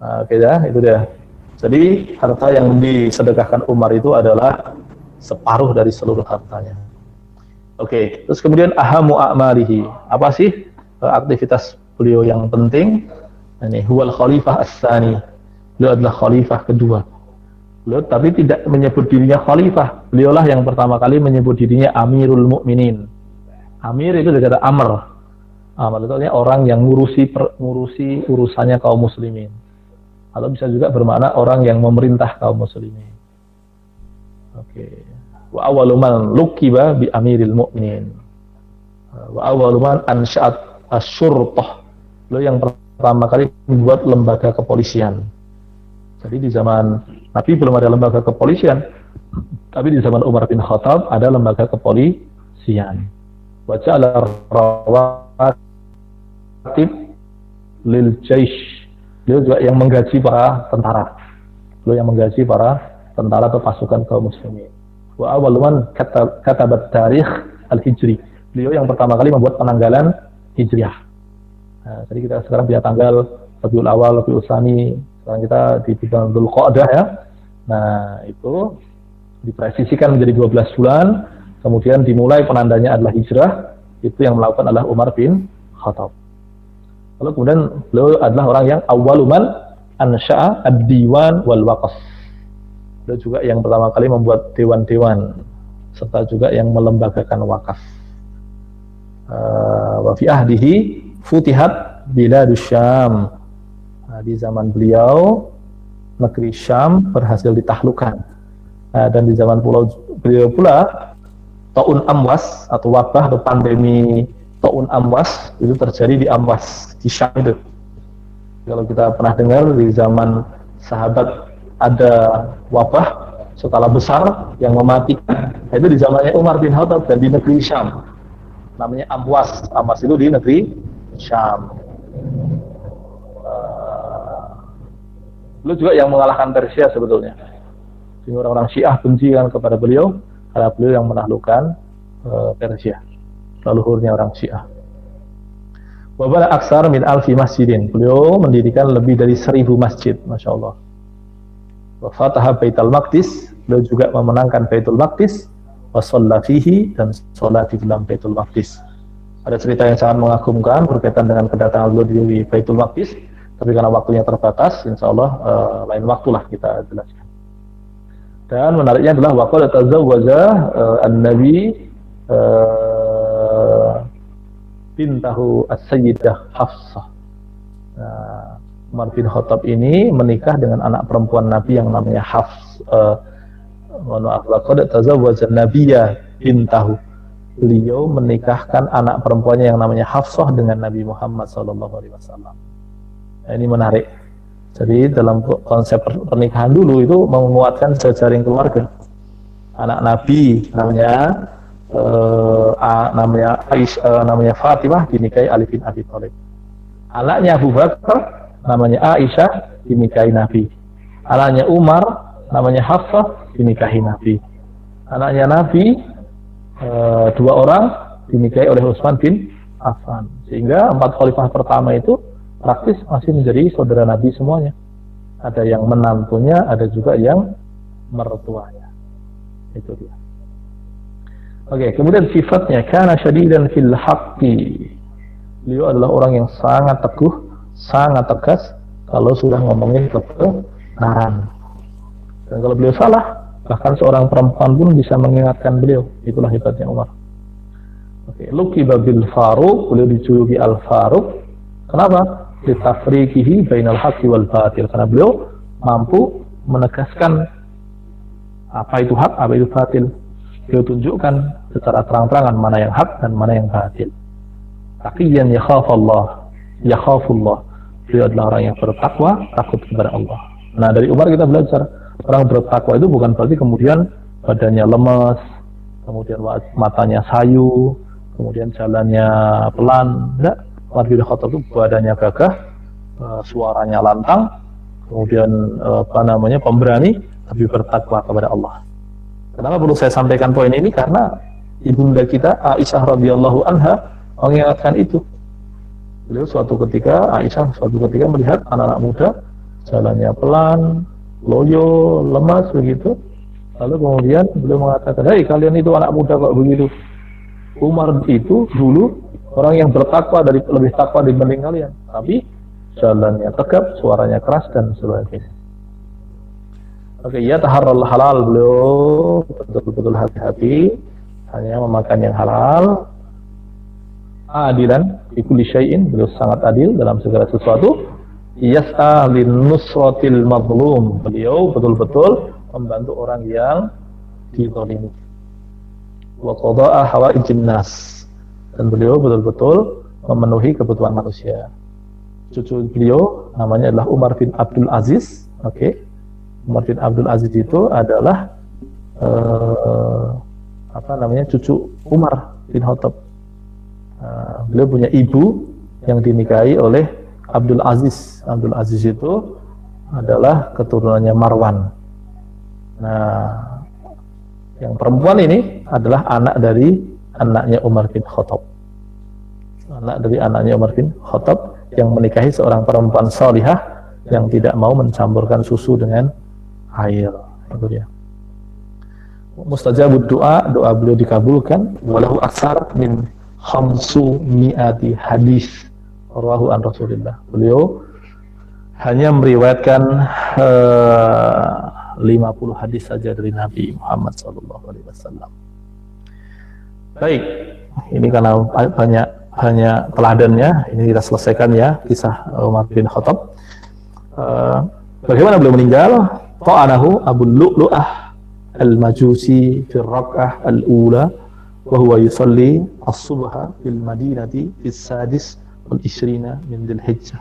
Speaker 3: Nah, oke ya, itu dia. Jadi harta yang disedekahkan Umar itu adalah separuh dari seluruh hartanya. Oke, terus kemudian ahamu a'malihi. Apa sih aktivitas beliau yang penting? Ini huwal khalifah as-tsani. Beliau adalah khalifah kedua. Beliau tapi tidak menyebut dirinya khalifah. Beliaulah yang pertama kali menyebut dirinya Amirul Mukminin. Amir itu dari kata amr. Amr itu artinya orang yang ngurusi urusannya kaum muslimin. Atau bisa juga bermakna orang yang memerintah kaum muslimin. Oke. Wa awwalu man luqiba bi amiril mu'minin. Wa awwalu man ansha'at asy-syurtah. Beliau yang pertama kali membuat lembaga kepolisian. Jadi di zaman Nabi belum ada lembaga kepolisian, tapi di zaman Umar bin Khattab ada lembaga kepolisian. Wa ja'ala rawatib lil jaish. Beliau juga yang menggaji para tentara. Beliau yang menggaji para tentara atau pasukan kaum muslimin. Wa awwalu man katabat tarikh al-hijri. Beliau yang pertama kali membuat penanggalan hijriah. Nah, jadi kita sekarang punya tanggal Rabiul Awal, Rabiul Tsani. Sekarang kita di bulan Dzulqa'dah ya. Nah, itu dipresisikan menjadi 12 bulan. Kemudian dimulai penandanya adalah hijrah. Itu yang melakukan adalah Umar bin Khattab. Lalu kemudian beliau adalah orang yang awwaluman ansha'a ad-diwan wal waqaf. Beliau juga yang pertama kali membuat dewan-dewan serta juga yang melembagakan wakaf. Wa fi ahdihi futihat biladus Syam. Nah, di zaman beliau negeri Syam berhasil ditaklukkan. Nah, dan di zaman beliau pula Ta'un Amwas atau wabah atau pandemi Ta'un Amwas itu terjadi di Amwas, di Syam itu. Kalau kita pernah dengar di zaman sahabat ada wabah skala besar yang mematikan, itu di zamannya Umar bin Khattab dan di negeri Syam. Namanya Amwas. Amwas itu di negeri Syam. Beliau juga yang mengalahkan Persia sebetulnya. Sehingga orang-orang Syiah benci kan kepada beliau karena beliau yang menaklukkan Persia. Leluhurnya orang Syiah. Wa bana aksar min alfi masjidin. Beliau mendirikan lebih dari 1000 masjid, Masya Allah. Wa fataha Baitul Maqdis. Beliau juga memenangkan Baitul Maqdis. Wa shalla fihi, dan sholat di dalam Baitul Maqdis. Ada cerita yang sangat mengagumkan berkaitan dengan kedatangan beliau di Baitul Maqdis, tapi karena waktunya terbatas, insya Allah lain waktulah kita jelaskan. Dan menariknya adalah waqad tazawwaja an-nabi bintahu as-sayyidah Hafsah. Nah, Umar bin Khattab ini menikah dengan anak perempuan Nabi yang namanya Hafs. Waqad tazawwaja an-nabiyya bintahu. Beliau menikahkan anak perempuannya yang namanya Hafsah dengan Nabi Muhammad SAW. Nah, ini menarik. Jadi dalam konsep pernikahan dulu itu menguatkan jejaring keluarga. Anak Nabi namanya Fatimah dinikahi Ali bin Abi Thalib. Anaknya Abu Bakar namanya Aisyah dinikahi Nabi. Anaknya Umar namanya Hafsah dinikahi Nabi. Anaknya Nabi dua orang dinikahi oleh Utsman bin Affan. Sehingga 4 khalifah pertama itu praktis masih menjadi saudara Nabi semuanya. Ada yang menantunya, ada juga yang mertuanya. Itu dia. Oke, kemudian sifatnya kana syadidan fil haqqi. Beliau adalah orang yang sangat teguh, sangat tegas kalau sudah ngomongin kebenaran. Dan kalau beliau salah, bahkan seorang perempuan pun bisa mengingatkan beliau. Itulah hebatnya Umar. Oke, luqiba bil Faruq, beliau dijuluki Al-Faruq. Kenapa? Litafriqihi bainal haqqi wal batil. Karena beliau mampu menegaskan apa itu hak, apa itu batil. Beliau tunjukkan secara terang-terangan mana yang hak dan mana yang batil. Taqiyan yakhafullah. Beliau adalah orang yang bertakwa, takut kepada Allah. Nah, dari Umar kita belajar, orang bertakwa itu bukan berarti kemudian badannya lemes, kemudian matanya sayu, kemudian jalannya pelan. Enggak. Umar bin Khattab itu badannya gagah, suaranya lantang, kemudian pemberani, tapi bertakwa kepada Allah. Kenapa perlu saya sampaikan poin ini? Karena ibunda kita Aisyah radhiyallahu anha mengingatkan itu. Beliau Aisyah suatu ketika melihat anak-anak muda jalannya pelan, loyo, lemas begitu. Lalu kemudian beliau mengatakan, "Hei, kalian itu anak muda kok begitu?" Umar itu dulu orang yang lebih takwa dibanding kalian, tapi jalannya tegap, suaranya keras dan sebagainya. Oke, ya taharrul halal, beliau betul-betul hati-hati hanya memakan yang halal. Adilan fi kulli syai'in, beliau sangat adil dalam segala sesuatu. Yas'a lin nusratil mazlum, beliau betul-betul membantu orang yang dizalimi. Wa qada'a hawaijin nas, dan beliau betul-betul memenuhi kebutuhan manusia. Cucu beliau namanya adalah Umar bin Abdul Aziz. Oke. Umar bin Abdul Aziz itu adalah cucu Umar bin Khattab. Beliau punya ibu yang dinikahi oleh Abdul Aziz. Abdul Aziz itu adalah keturunannya Marwan. Nah, yang perempuan ini adalah anak dari anaknya Umar bin Khattab. Anak dari anaknya Umar bin Khattab yang menikahi seorang perempuan salihah yang tidak mau mencampurkan susu dengan air. Itu dia. Mustajabud doa beliau dikabulkan. Walahu aksar min 500 hadis rawahu an Rasulillah. Beliau hanya meriwayatkan 50 hadis saja dari Nabi Muhammad SAW. Baik, ini karena banyak teladannya, ini kita selesaikan ya kisah Umar bin Khattab. Bagaimana beliau meninggal? Ta'anahu Abu Lu'lu'ah al-Majusi fi rak'ah al-ula wa huwa yusalli as-subha fil Madinati fis sadis wal ishrina min Dzulhijjah.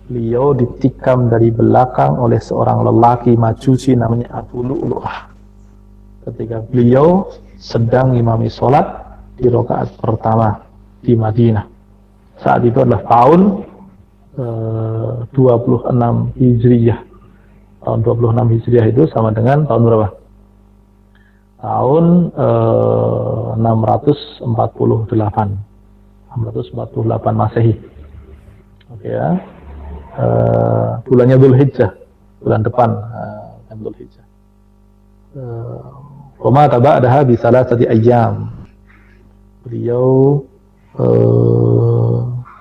Speaker 3: Beliau ditikam dari belakang oleh seorang lelaki Majusi namanya Abu Lu'lu'ah ketika beliau sedang imami sholat di rakaat pertama di Madinah. Saat itu adalah tahun 26 Hijriyah. Tahun 26 Hijriah itu sama dengan tahun berapa? Tahun 648. 648 Masehi. Oke ya. Bulannya Dzulhijjah, bulan depan Dzulhijjah. Wa ma taba'daha bi salasati ayyam. Beliau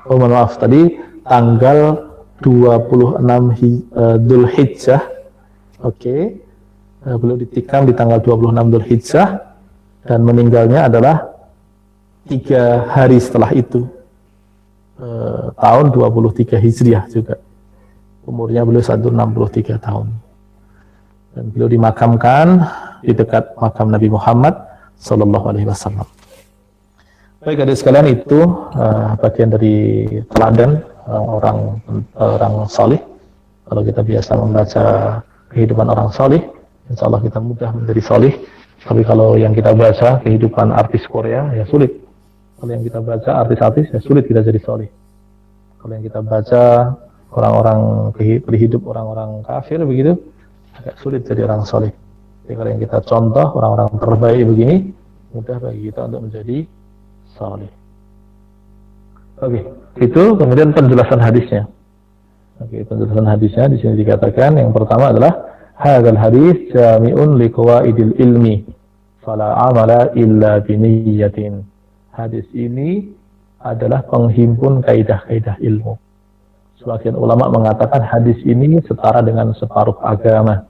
Speaker 3: maaf tadi tanggal 26 Dzulhijjah. Oke. Beliau ditikam di tanggal 26 Dzulhijjah dan meninggalnya adalah 3 hari setelah itu, tahun 23 Hijriah juga. Umurnya beliau 163 tahun. Dan beliau dimakamkan di dekat makam Nabi Muhammad Sallallahu Alaihi Wasallam. Baik adik sekalian, itu bagian dari teladan orang salih. Kalau kita biasa membaca kehidupan orang salih, insya Allah kita mudah menjadi salih. Tapi kalau yang kita baca kehidupan artis Korea, ya sulit. Kalau yang kita baca artis-artis, ya sulit kita jadi salih. Kalau yang kita baca orang-orang berhidup orang-orang kafir begitu, agak sulit jadi orang salih. Jadi kalau yang kita contoh orang-orang terbaik begini, mudah bagi kita untuk menjadi salih. Oke, itu kemudian penjelasan hadisnya. Oke, penjelasan hadisnya di sini dikatakan yang pertama adalah hadzal hadis jami'un liqawaidil ilmi fala amala illa biniyyatin. Hadis ini adalah penghimpun kaidah-kaidah ilmu. Sebagian ulama mengatakan hadis ini setara dengan separuh agama.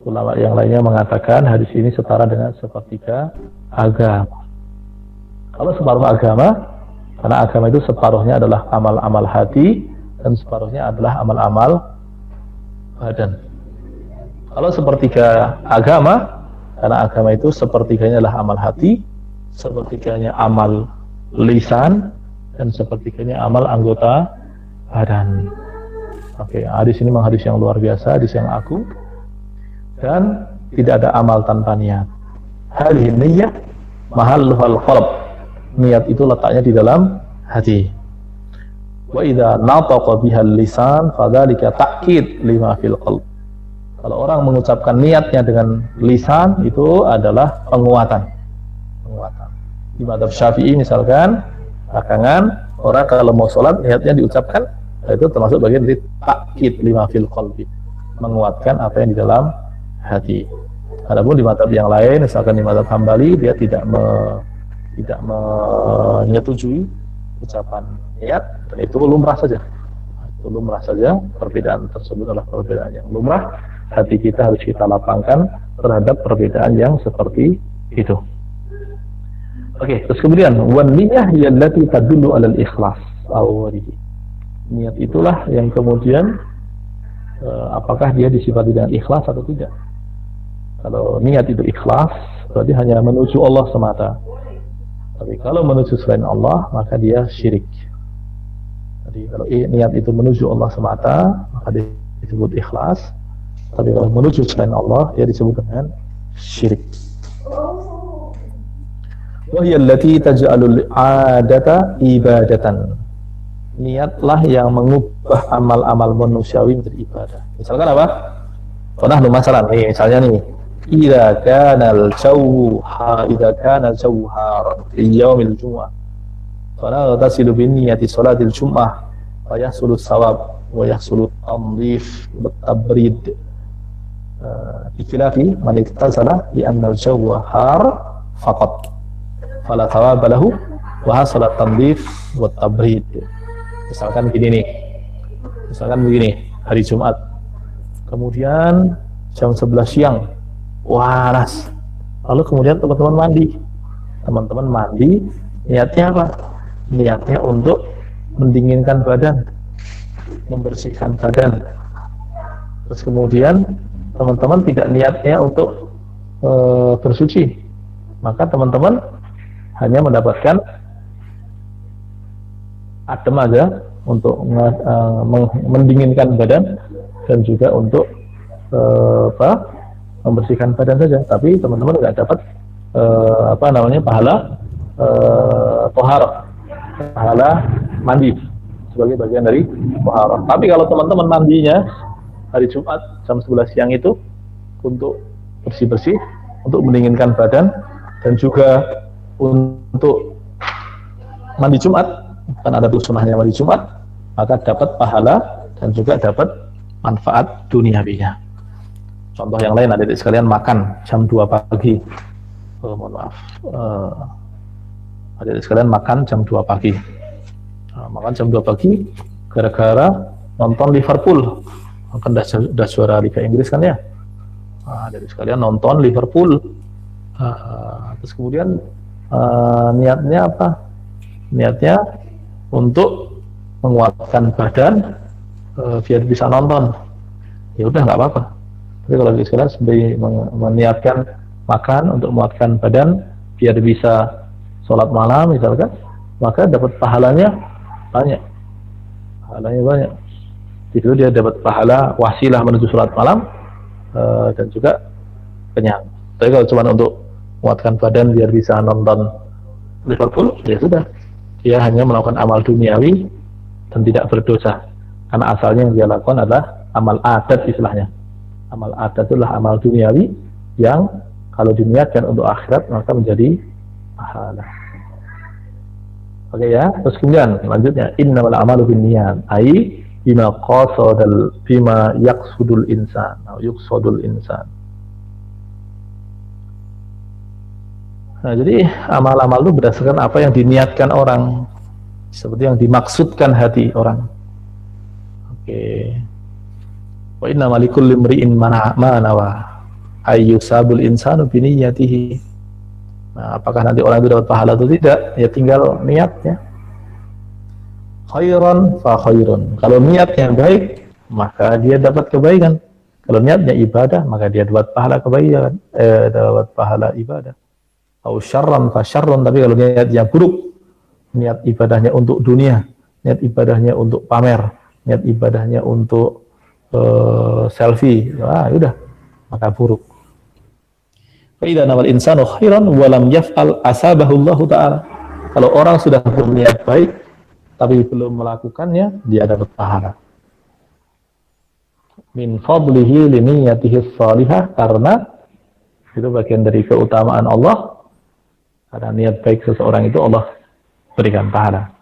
Speaker 3: Ulama yang lainnya mengatakan hadis ini setara dengan sepertiga agama. Kalau separuh agama, karena agama itu separuhnya adalah amal-amal hati dan separuhnya adalah amal-amal badan. Kalau sepertiga agama, karena agama itu sepertiganya adalah amal hati, sepertiganya amal lisan, dan sepertiganya amal anggota badan. Oke, hadis ini memang hadis yang luar biasa, hadis yang agung, dan tidak ada amal tanpa niat. Hadhihi niyyah mahalluhal qalb. Niat itu letaknya di dalam hati. Wa idza nataqa bihal lisan fadzalika ta'kid lima fil qalb. Kalau orang mengucapkan niatnya dengan lisan, itu adalah penguatan. Di mazhab Syafi'i misalkan, belakangan orang kalau mau sholat niatnya diucapkan, itu termasuk bagian dari ta'kid lima fil qalbi, menguatkan apa yang di dalam hati. Adapun di mazhab yang lain, misalkan di mazhab Hambali, dia tidak menyetujui ucapan niat, dan itu lumrah saja. Itu lumrah saja. Perbedaan tersebut adalah perbedaan yang lumrah. Hati kita harus kita lapangkan terhadap perbedaan yang seperti itu. Oke, terus kemudian wan niyyah allati tadullu 'alal ikhlas awwalihi. Niat itulah yang kemudian apakah dia disifati dengan ikhlas atau tidak. Kalau niat itu ikhlas, berarti hanya menuju Allah semata. Tapi kalau menuju selain Allah, maka dia syirik. Jadi kalau niat itu menuju Allah semata, maka dia disebut ikhlas. Tapi kalau menuju selain Allah, dia disebut dengan syirik. Wa hiya allati taj'alul 'adata ibadatan. Niatlah yang mengubah amal-amal manusiawi menjadi ibadah. Misalkan apa? Pernah masalah nih, misalnya nih, idza kana al-jawwu haran fi yaumil jumu'ah fala tasilu bi niyyati salatil jumu'ah wa yahsulu thawab wa yahsulu tamdhif wa tabrid. Ikhilafi man iktasala bi anna al-jawwa har faqat fala thawaba lahu wa hasala tamdhif wa tabrid. Misalkan begini, hari Jumat, kemudian jam 11 siang panas, lalu kemudian teman-teman mandi, niatnya apa? Niatnya untuk mendinginkan badan, membersihkan badan. Terus kemudian teman-teman tidak niatnya untuk bersuci, maka teman-teman hanya mendapatkan adem aja untuk mendinginkan badan dan juga untuk membersihkan badan saja, tapi teman-teman nggak dapat pahala pahala mandi sebagai bagian dari toharah. Tapi kalau teman-teman mandinya hari Jumat jam 11 siang itu untuk bersih-bersih, untuk mendinginkan badan, dan juga untuk mandi Jumat, kan ada tuh sunnahnya mandi Jumat, maka dapat pahala dan juga dapat manfaat duniawinya. Contoh yang lain, adik-adik sekalian, makan jam 2 pagi. Mohon maaf. Adik-adik sekalian makan jam 2 pagi. Makan jam 2 pagi gara-gara nonton Liverpool. Kan udah juara Liga Inggris kan ya. Adik-adik sekalian nonton Liverpool. Terus kemudian niatnya apa? Niatnya untuk menguatkan badan biar bisa nonton. Ya udah, nggak apa-apa. Tapi kalau adik sekalian sebagai meniatkan makan untuk menguatkan badan biar bisa sholat malam misalkan, maka dapat pahalanya banyak. Pahalanya banyak. Di situ dia dapat pahala wasilah menuju sholat malam dan juga kenyang. Tapi kalau cuma untuk menguatkan badan biar bisa nonton Liverpool, ya sudah, dia hanya melakukan amal duniawi dan tidak berdosa, karena asalnya yang dia lakukan adalah amal adat istilahnya. Amal adat itulah amal duniawi yang kalau diniatkan untuk akhirat maka menjadi pahala. Oke ya, terus kemudian selanjutnya innamal a'malu binniyat, ai bima qasadal bima yaqsudul insan atau yuqsadul insan. Nah, jadi amal-amal itu berdasarkan apa yang diniatkan orang, seperti yang dimaksudkan hati orang. Oke. Wa inna malikul limri'in ma nawa ayyusabul insanu biniyatihi. Nah, apakah nanti orang itu dapat pahala atau tidak? Ya tinggal niatnya. Khairan fa khairun. Kalau niatnya baik, maka dia dapat kebaikan. Kalau niatnya ibadah, maka dia dapat pahala kebaikan, dapat pahala ibadah. Au syarran fa syarrun. Tapi kalau niatnya buruk, niat ibadahnya untuk dunia, niat ibadahnya untuk pamer, niat ibadahnya untuk selfie, udah, maka buruk. Fa idza nawal insanu khairan wa lam yaf'al asabahu Allah taala. Kalau orang sudah berniat baik tapi belum melakukannya, dia dapat pahala. Min fadlihi li niyyatihi shalihah, karena itu bagian dari keutamaan Allah. Karena niat baik seseorang itu Allah berikan pahala.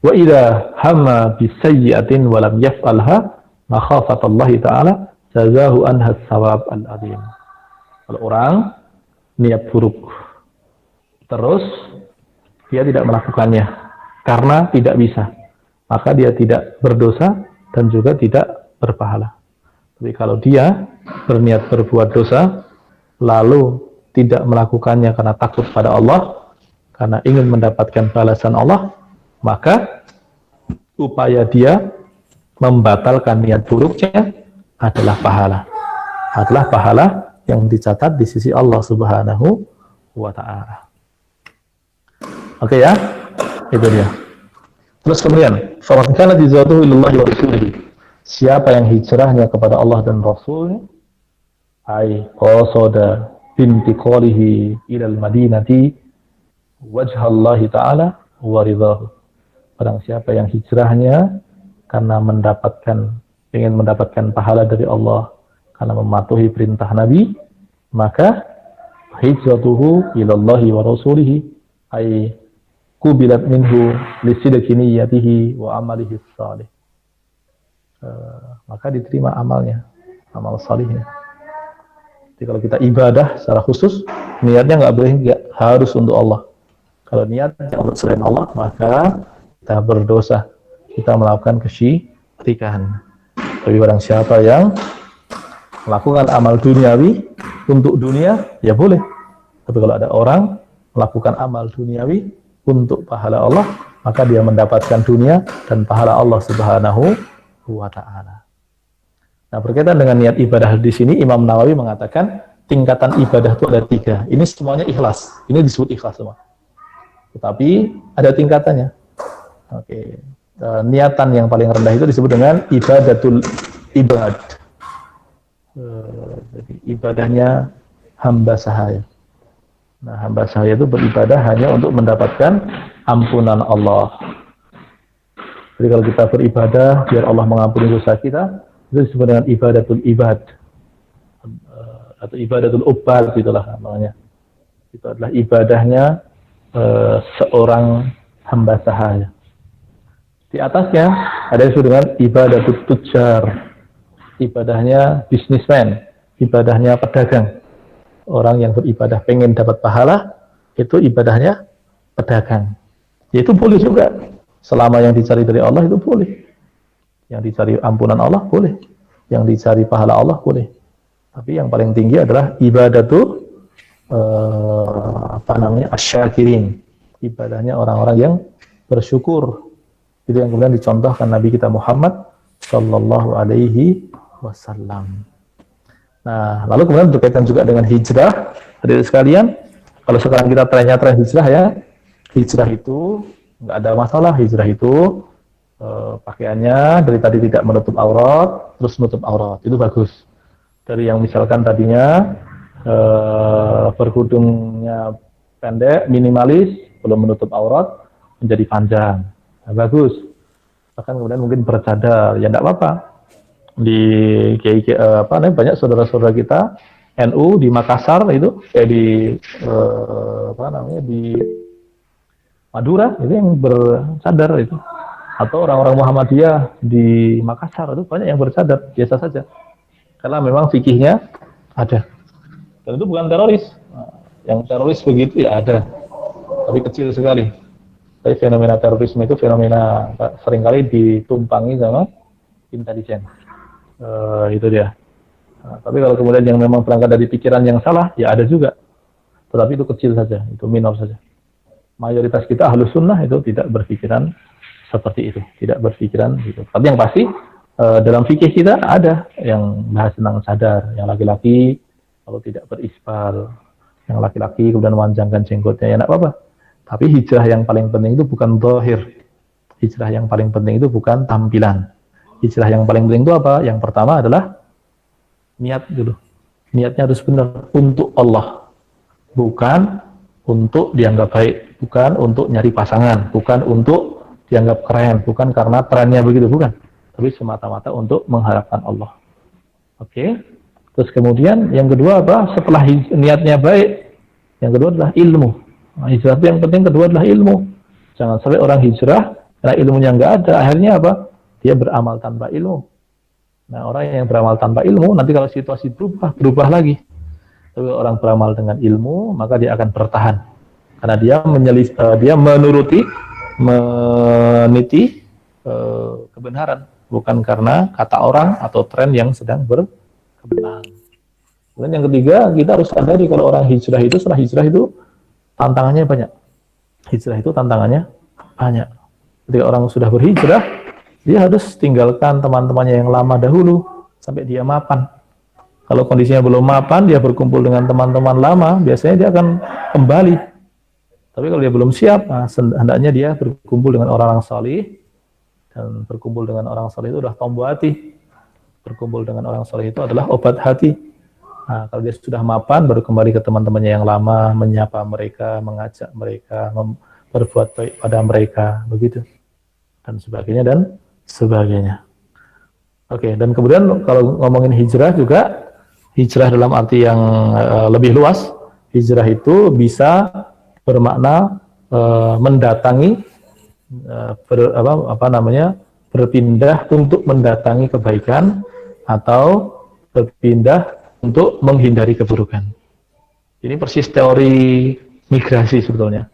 Speaker 3: Wa idza hamma bisayyi'atin wa lam yaf'alha makhafatallahi ta'ala jazahu anha as-sawab al-'azim. Kalau orang niat buruk terus dia tidak melakukannya karena tidak bisa, maka dia tidak berdosa dan juga tidak berpahala. Tapi kalau dia berniat berbuat dosa lalu tidak melakukannya karena takut pada Allah, karena ingin mendapatkan balasan Allah, maka upaya dia membatalkan niat buruknya adalah pahala yang dicatat di sisi Allah Subhanahu wa ta'ala. Oke ya, itu dia. Terus kemudian, faman kana hijratuhu ilallahi wa rasulihi. Siapa yang hijrahnya kepada Allah dan Rasulnya, ai qasada bintiqalihi ilal madinati wajhallahi ta'ala wa ridahu. Barang siapa yang hijrahnya karena ingin mendapatkan pahala dari Allah, karena mematuhi perintah Nabi, maka hijratuhu ilallahi wa rasulihi ay kubilat minhu lisidqi niyyatihi wa amalihi salih. Maka diterima amalnya, amal salihnya. Jadi kalau kita ibadah secara khusus, niatnya nggak harus untuk Allah. Kalau niatnya untuk selain Allah, maka kita berdosa, kita melakukan kesyirikan. Tapi barang siapa yang melakukan amal duniawi untuk dunia, ya boleh. Tapi kalau ada orang melakukan amal duniawi untuk pahala Allah, maka dia mendapatkan dunia dan pahala Allah Subhanahu wa ta'ala. Nah, berkaitan dengan niat ibadah di sini, Imam Nawawi mengatakan tingkatan ibadah itu ada 3. Ini semuanya ikhlas. Ini disebut ikhlas semua. Tetapi ada tingkatannya. Oke. Niatan yang paling rendah itu disebut dengan ibadatul ibad. Jadi ibadahnya hamba sahaya. Nah, hamba sahaya itu beribadah hanya untuk mendapatkan ampunan Allah. Jadi kalau kita beribadah biar Allah mengampuni dosa kita, itu disebut dengan ibadatul ibad atau ibadatul ubad, itulah namanya. Itu adalah ibadahnya seorang hamba sahaya. Di atasnya ada yang disebut dengan ibadatut tujjar, ibadahnya bisnismen, ibadahnya pedagang. Orang yang beribadah pengen dapat pahala, itu ibadahnya pedagang. Ya itu boleh juga. Selama yang dicari dari Allah itu boleh. Yang dicari ampunan Allah boleh. Yang dicari pahala Allah boleh. Tapi yang paling tinggi adalah ibadatu asyakirin. Ibadahnya orang-orang yang bersyukur. Itu yang kemudian dicontohkan Nabi kita Muhammad sallallahu alaihi wasallam. Nah, lalu kemudian berkaitan juga dengan hijrah. Hadirin sekalian, kalau sekarang kita trennya tren hijrah ya, hijrah itu nggak ada masalah. Hijrah itu pakaiannya dari tadi tidak menutup aurat, terus menutup aurat, itu bagus. Dari yang misalkan tadinya berkerudungnya pendek, minimalis, belum menutup aurat, menjadi panjang, nah, bagus. Bahkan kemudian mungkin bercadar, ya tidak apa-apa. Di banyak saudara-saudara kita NU di Makassar itu di Madura itu yang bercadar itu, atau orang-orang Muhammadiyah di Makassar itu banyak yang bercadar, biasa saja karena memang fikihnya ada, dan itu bukan teroris. Yang teroris begitu ya ada, tapi kecil sekali. Tapi fenomena terorisme itu fenomena seringkali ditumpangi sama intelijen. Itu dia. Nah, tapi kalau kemudian yang memang berangkat dari pikiran yang salah, ya ada juga. Tetapi itu kecil saja, itu minor saja. Mayoritas kita ahlus sunnah itu tidak berpikiran seperti itu, tidak berpikiran gitu. Tapi yang pasti dalam fikih kita ada yang bahas tentang sadar, yang laki-laki kalau tidak berisbal, yang laki-laki kemudian memanjangkan jenggotnya, ya tidak apa-apa. Tapi hijrah yang paling penting itu bukan zahir. Hijrah yang paling penting itu bukan tampilan. Hijrah yang paling penting itu apa? Yang pertama adalah niat dulu. Niatnya harus benar untuk Allah. Bukan untuk dianggap baik, bukan untuk nyari pasangan, bukan untuk dianggap keren, bukan karena trennya begitu, bukan. Tapi semata-mata untuk mengharapkan Allah. Oke. Terus kemudian yang kedua apa? Setelah niatnya baik, yang kedua adalah ilmu. Nah, hijrah itu yang penting kedua adalah ilmu. Jangan sampai orang hijrah karena ilmunya nggak ada, akhirnya apa? Dia beramal tanpa ilmu. Nah, orang yang beramal tanpa ilmu, nanti kalau situasi berubah lagi. Tapi orang beramal dengan ilmu, maka dia akan bertahan. Karena dia meniti kebenaran, bukan karena kata orang atau tren yang sedang berkembang. Kemudian yang ketiga, kita harus sadari kalau orang hijrah itu, setelah hijrah itu tantangannya banyak. Hijrah itu tantangannya banyak. Ketika orang sudah berhijrah, dia harus tinggalkan teman-temannya yang lama dahulu sampai dia mapan. Kalau kondisinya belum mapan, dia berkumpul dengan teman-teman lama, biasanya dia akan kembali. Tapi kalau dia belum siap, nah, hendaknya dia berkumpul dengan orang-orang salih, dan berkumpul dengan orang salih itu adalah tombo hati. Berkumpul dengan orang salih itu adalah obat hati. Nah, kalau dia sudah mapan, baru kembali ke teman-temannya yang lama, menyapa mereka, mengajak mereka, berbuat baik pada mereka, begitu. Dan sebagainya. Oke, dan kemudian kalau ngomongin hijrah juga, hijrah dalam arti yang lebih luas, hijrah itu bisa bermakna mendatangi, berpindah untuk mendatangi kebaikan atau berpindah untuk menghindari keburukan. Ini persis teori migrasi sebetulnya.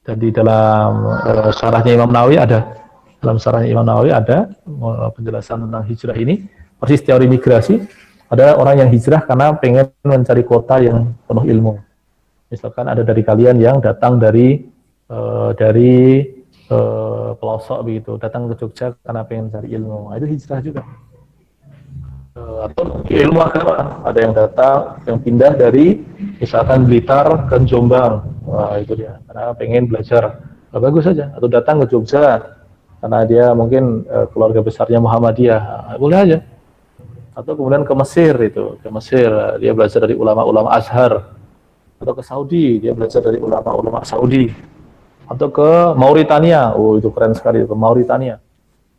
Speaker 3: Dan di dalam syarahnya Imam Nawawi ada. Dalam syarahnya Imam Nawawi ada penjelasan tentang hijrah ini, persis teori migrasi. Ada orang yang hijrah karena pengen mencari kota yang penuh ilmu. Misalkan ada dari kalian yang datang dari pelosok begitu, datang ke Jogja karena pengen cari ilmu. Nah, itu hijrah juga. Atau ilmu agama, ada yang datang, yang pindah dari misalkan Blitar ke Jombang. Wah, itu dia, karena pengen belajar. Nah, bagus saja. Atau datang ke Jogja karena dia mungkin keluarga besarnya Muhammadiyah, boleh aja. Atau kemudian ke Mesir dia belajar dari ulama-ulama Azhar. Atau ke Saudi, dia belajar dari ulama-ulama Saudi. Atau ke Mauritania, itu keren sekali, ke Mauritania,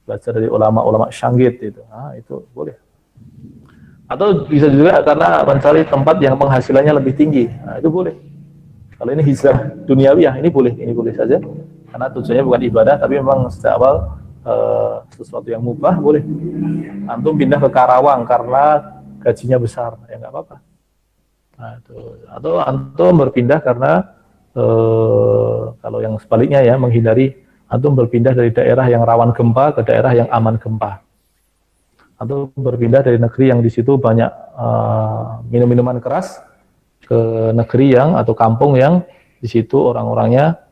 Speaker 3: belajar dari ulama-ulama Syanggit itu. Nah, itu boleh. Atau bisa juga karena mencari tempat yang penghasilannya lebih tinggi. Nah, itu boleh. Kalau ini hijrah duniawiyah, ini boleh saja. Karena tujuannya bukan ibadah, tapi memang sejak awal sesuatu yang mubah boleh. Antum pindah ke Karawang karena gajinya besar, ya nggak apa-apa. Nah, itu. Atau antum berpindah karena kalau yang sebaliknya ya, menghindari, antum berpindah dari daerah yang rawan gempa ke daerah yang aman gempa. Atau berpindah dari negeri yang di situ banyak minum-minuman keras ke negeri yang atau kampung yang di situ orang-orangnya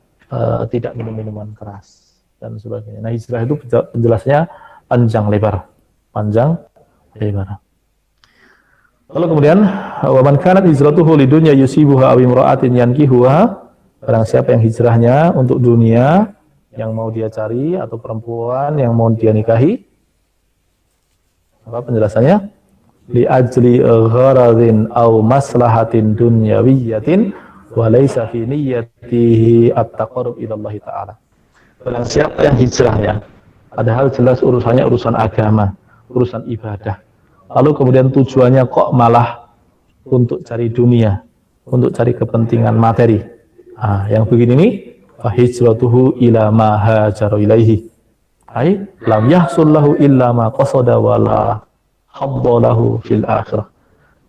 Speaker 3: tidak minum minuman keras dan sebagainya. Nah, hijrah itu penjelasnya panjang lebar. Lalu kemudian wa man kanat hijratuhu lidunya yusibuha aw imra'atin yankihuha, barang siapa yang hijrahnya untuk dunia yang mau dia cari atau perempuan yang mau dia nikahi. Apa penjelasannya? Li ajli gharadin aw maslahatin dunyawiyatin wa laysa fi niyyatihi at-taqarrub ila Allah taala. Barang siapa yang hijrahnya padahal jelas urusannya urusan agama, urusan ibadah. Lalu kemudian tujuannya kok malah untuk cari dunia, untuk cari kepentingan materi. Yang begini nih, fa hijratuhu ila ma hajara ilaihi. Ai lam yahsul lahu illa ma qasada wala habbalahu fil akhirah.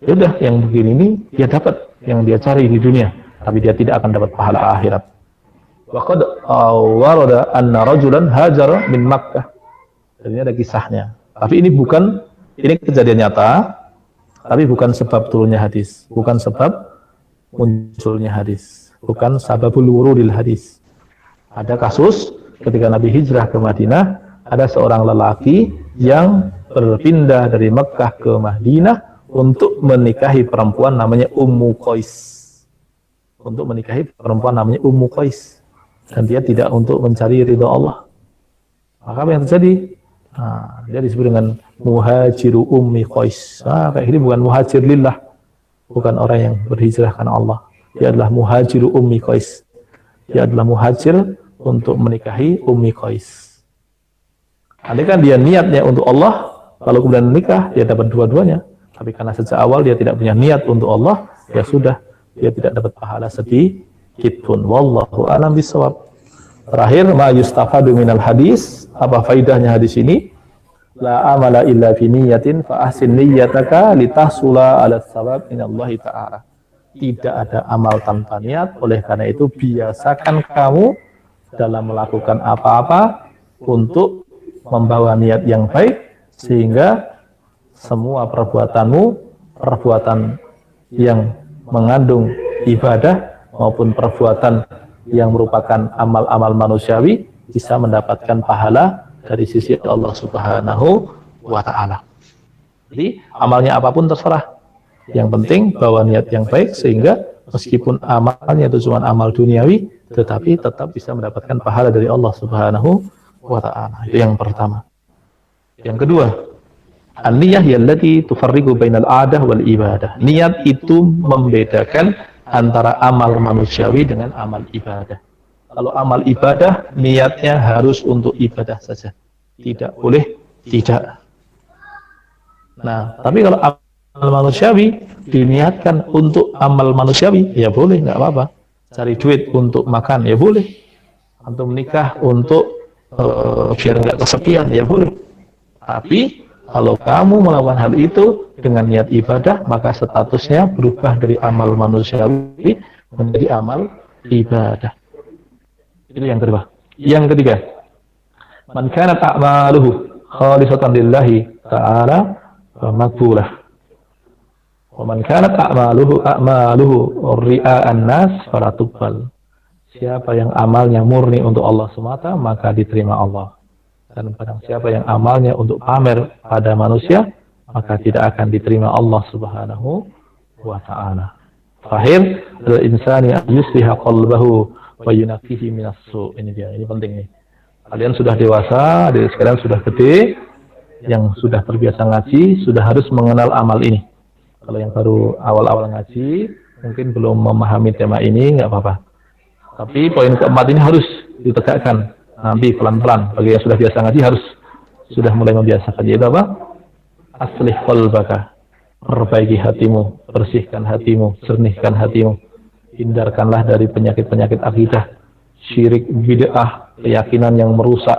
Speaker 3: Yaudah, yang begini nih dia dapat yang dia cari di dunia, tapi dia tidak akan dapat pahala akhirat. Wa qad warada anna rajulan hajara min Makkah. Ini ada kisahnya. Tapi ini kejadian nyata, tapi bukan sebab turunnya hadis, bukan sebab munculnya hadis, bukan sababul wurudil hadis. Ada kasus ketika Nabi hijrah ke Madinah, ada seorang lelaki yang berpindah dari Mekkah ke Madinah untuk menikahi perempuan namanya Ummu Qais. Untuk menikahi perempuan namanya Ummu Qais. Dan dia tidak untuk mencari ridha Allah. Maka apa yang terjadi? Dia disebut dengan muhajiru ummi Qais. Kayak ini bukan muhajir lillah, bukan orang yang berhijrah karena Allah. Dia adalah muhajiru ummi Qais. Dia adalah muhajir untuk menikahi Ummi Qais. Andai kan dia niatnya untuk Allah, lalu kemudian menikah, dia dapat dua-duanya. Tapi karena sejak awal dia tidak punya niat untuk Allah, ya sudah, dia tidak dapat pahala sedikit pun. Wallahu a'lam bishawab. Terakhir, ma yustafadu minal hadis, apa faidahnya hadis ini? La amala illa fi niyatin fa ahsin niyyataka litahsula 'ala tsawab minallahi ta'ala. Tidak ada amal tanpa niat, oleh karena itu biasakan kamu dalam melakukan apa-apa untuk membawa niat yang baik, sehingga semua perbuatanmu, perbuatan yang mengandung ibadah maupun perbuatan yang merupakan amal-amal manusiawi bisa mendapatkan pahala dari sisi Allah Subhanahu wa ta'ala. Jadi amalnya apapun terserah, yang penting bawa niat yang baik, sehingga meskipun amalnya itu cuma amal duniawi, tetapi tetap bisa mendapatkan pahala dari Allah Subhanahu wa ta'ala. Itu yang pertama. Yang kedua, an-niyah yallati tufarriqu bainal 'adah wal ibadah. Niat itu membedakan antara amal manusiawi dengan amal ibadah. Kalau amal ibadah, niatnya harus untuk ibadah saja. Tidak boleh tidak. Nah, tapi kalau amal manusiawi diniatkan untuk amal manusiawi, ya boleh, nggak apa-apa. Cari duit untuk makan, ya boleh. Antum menikah untuk biar nggak kesepian, ya boleh. Tapi kalau kamu melakukan hal itu dengan niat ibadah, maka statusnya berubah dari amal manusiawi menjadi amal ibadah. Itu yang kedua. Yang ketiga, man kana a'maluhu khalisatan lillahi ta'ala maqbulah. Wa man kanat a'maluhu ria'an nas fala tuqbal. Siapa yang amalnya murni untuk Allah semata, maka diterima Allah. Dan barang siapa yang amalnya untuk pamer pada manusia, maka tidak akan diterima Allah Subhanahu wa ta'ala. Fahir al-insani yusliha qalbahu wa yunaqqihi minas su'. Ini dia, ini penting nih. Kalian sudah dewasa, kalian sudah gede, yang sudah terbiasa ngaji, sudah harus mengenal amal ini. Kalau yang baru awal-awal ngaji, mungkin belum memahami tema ini, nggak apa-apa. Tapi poin keempat ini harus ditegakkan. Nanti pelan-pelan, bagi yang sudah biasa ngaji harus sudah mulai membiasakan. Yaitu apa? Aslih qalbaka, perbaiki hatimu, bersihkan hatimu, jernihkan hatimu, hindarkanlah dari penyakit-penyakit akidah, syirik, bid'ah, keyakinan yang merusak,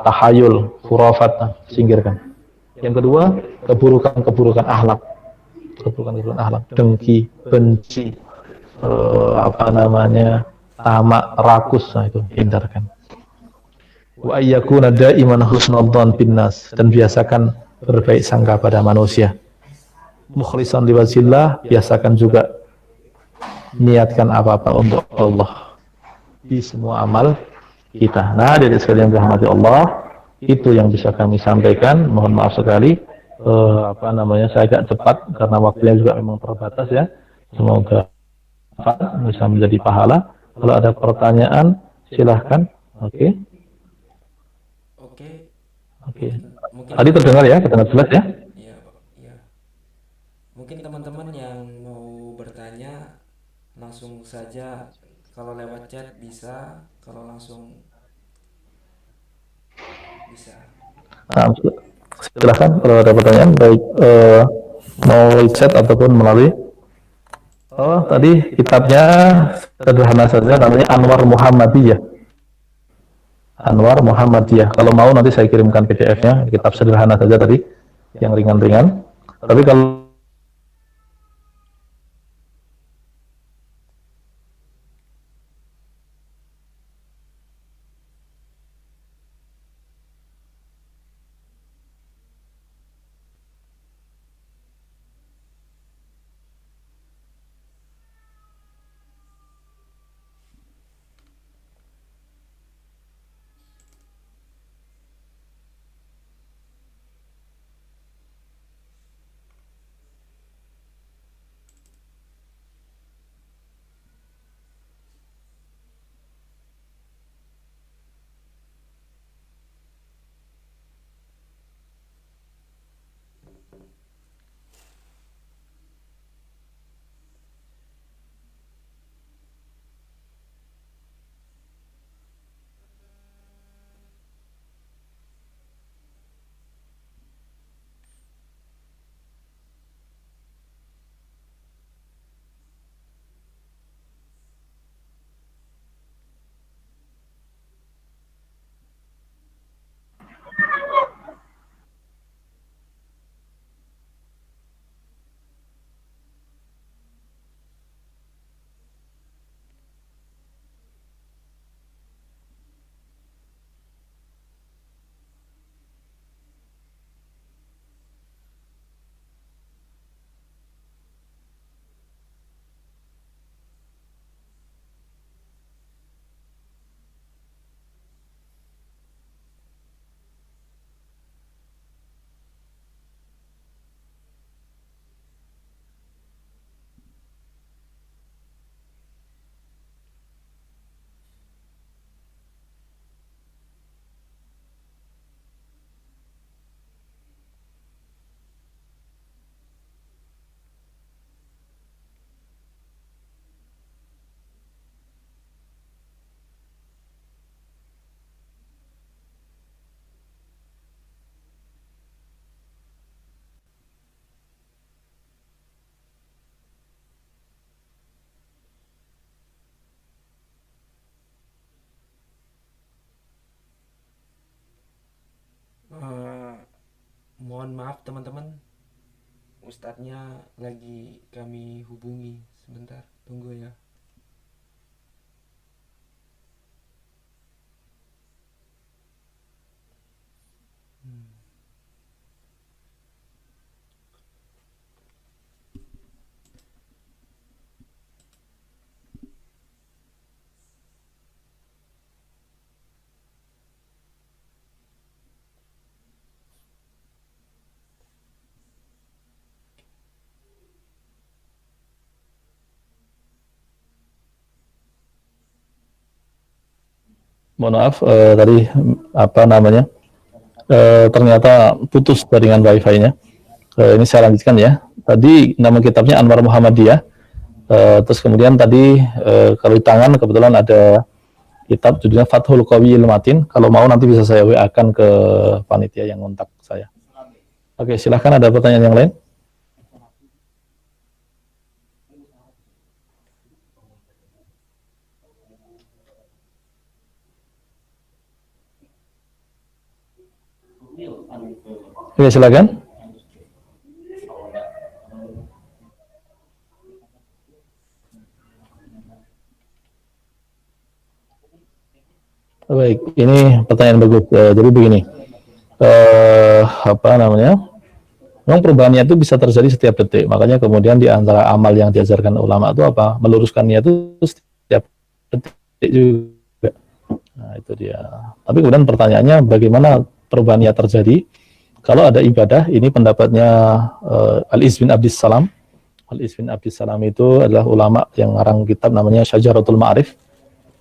Speaker 3: tahayul, khurafat, singkirkan. Yang kedua, keburukan-keburukan akhlak, keburukan-keburukan akhlak, dengki, benci, tamak, rakus, nah itu hindarkan. Wa ayyakuna daiman husnudzan binnas, dan biasakan berbaik sangka pada manusia. Mukhlishan liwajhillah, biasakan juga niatkan apa-apa untuk Allah di semua amal kita. Nah, dari sekalian rahmati Allah, itu yang bisa kami sampaikan. Mohon maaf sekali saya agak cepat karena waktunya juga memang terbatas ya. Semoga bisa menjadi pahala. Kalau ada pertanyaan silahkan. Oke.
Speaker 1: Oke.
Speaker 3: Tadi terdengar ya, terdengar jelas ya?
Speaker 1: Iya, iya. Mungkin teman-teman yang mau bertanya langsung saja, kalau lewat chat bisa, kalau langsung bisa.
Speaker 3: Nah, silahkan kalau ada pertanyaan, baik mau chat ataupun melalui. Oh, tadi kitabnya sederhana saja, namanya Anwar Muhammadiyah. Anwar Muhammadiyah. Kalau mau nanti saya kirimkan PDF-nya, kitab sederhana saja tadi, yang ringan-ringan. Tapi kalau
Speaker 1: Mohon maaf teman-teman, ustadznya lagi kami hubungi, sebentar, tunggu ya.
Speaker 3: mohon maaf tadi ternyata putus jaringan wifi-nya. Ini saya lanjutkan ya. Tadi nama kitabnya Anwar Muhammadiyah. Terus kemudian tadi kalau di tangan kebetulan ada kitab judulnya Fathul Qawiyil Matin. Kalau mau nanti bisa saya WA-kan ke panitia yang kontak saya. Oke, silahkan, ada pertanyaan yang lain? Oke, silakan. Baik, ini pertanyaan bagus. Jadi begini, apa namanya? Memang perubahan niat itu bisa terjadi setiap detik. Makanya kemudian di antara amal yang diajarkan ulama itu apa? Meluruskan niat itu setiap detik juga. Nah, itu dia. Tapi kemudian pertanyaannya bagaimana perubahan niat terjadi? Kalau ada ibadah, ini pendapatnya Al-Iz bin Abdis Salam. Al-Iz bin Abdis Salam itu adalah ulama yang ngarang kitab namanya Syajaratul Ma'arif.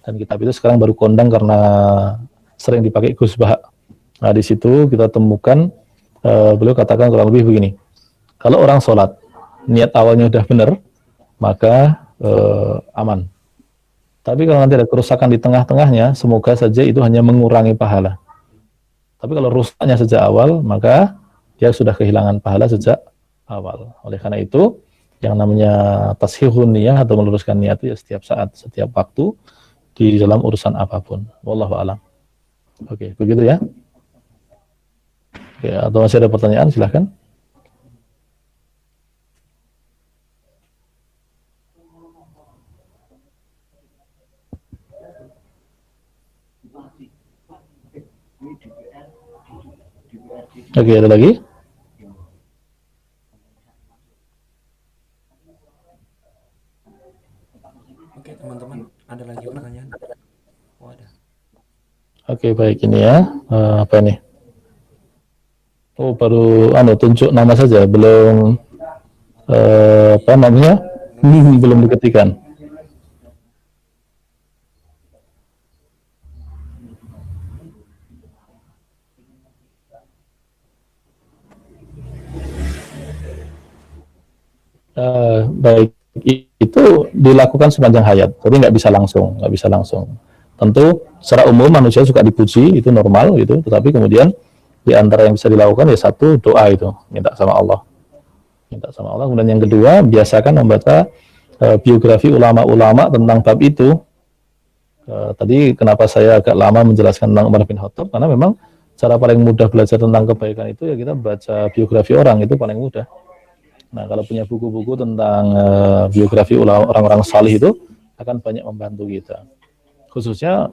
Speaker 3: Dan kitab itu sekarang baru kondang karena sering dipakai Gus Bah. Nah, di situ kita temukan beliau katakan kurang lebih begini. Kalau orang sholat, niat awalnya sudah benar, maka aman. Tapi kalau nanti ada kerusakan di tengah-tengahnya, semoga saja itu hanya mengurangi pahala. Tapi kalau rusaknya sejak awal, maka dia sudah kehilangan pahala sejak awal. Oleh karena itu, yang namanya tashihun niyah atau meluruskan niat itu ya setiap saat, setiap waktu, di dalam urusan apapun. Wallahu a'lam. Oke, begitu ya. Oke, atau masih ada pertanyaan, silahkan. Oke, ada lagi?
Speaker 1: Oke, teman-teman, ada lagi pertanyaan? Oh, ada.
Speaker 3: Oke, baik, ini ya. Apa nih? Oh, baru tunjuk nama saja, belum apa namanya? Belum diketikkan. Baik, itu dilakukan sepanjang hayat, jadi nggak bisa langsung. Tentu secara umum manusia suka dipuji, itu normal gitu, tetapi kemudian di antara yang bisa dilakukan ya satu, doa itu, minta sama Allah. Kemudian yang kedua, biasakan membaca biografi ulama-ulama tentang bab itu. Tadi kenapa saya agak lama menjelaskan tentang Umar bin Khattab, karena memang cara paling mudah belajar tentang kebaikan itu ya kita baca biografi orang, itu paling mudah. Nah, kalau punya buku-buku tentang biografi orang-orang salih itu akan banyak membantu kita. Khususnya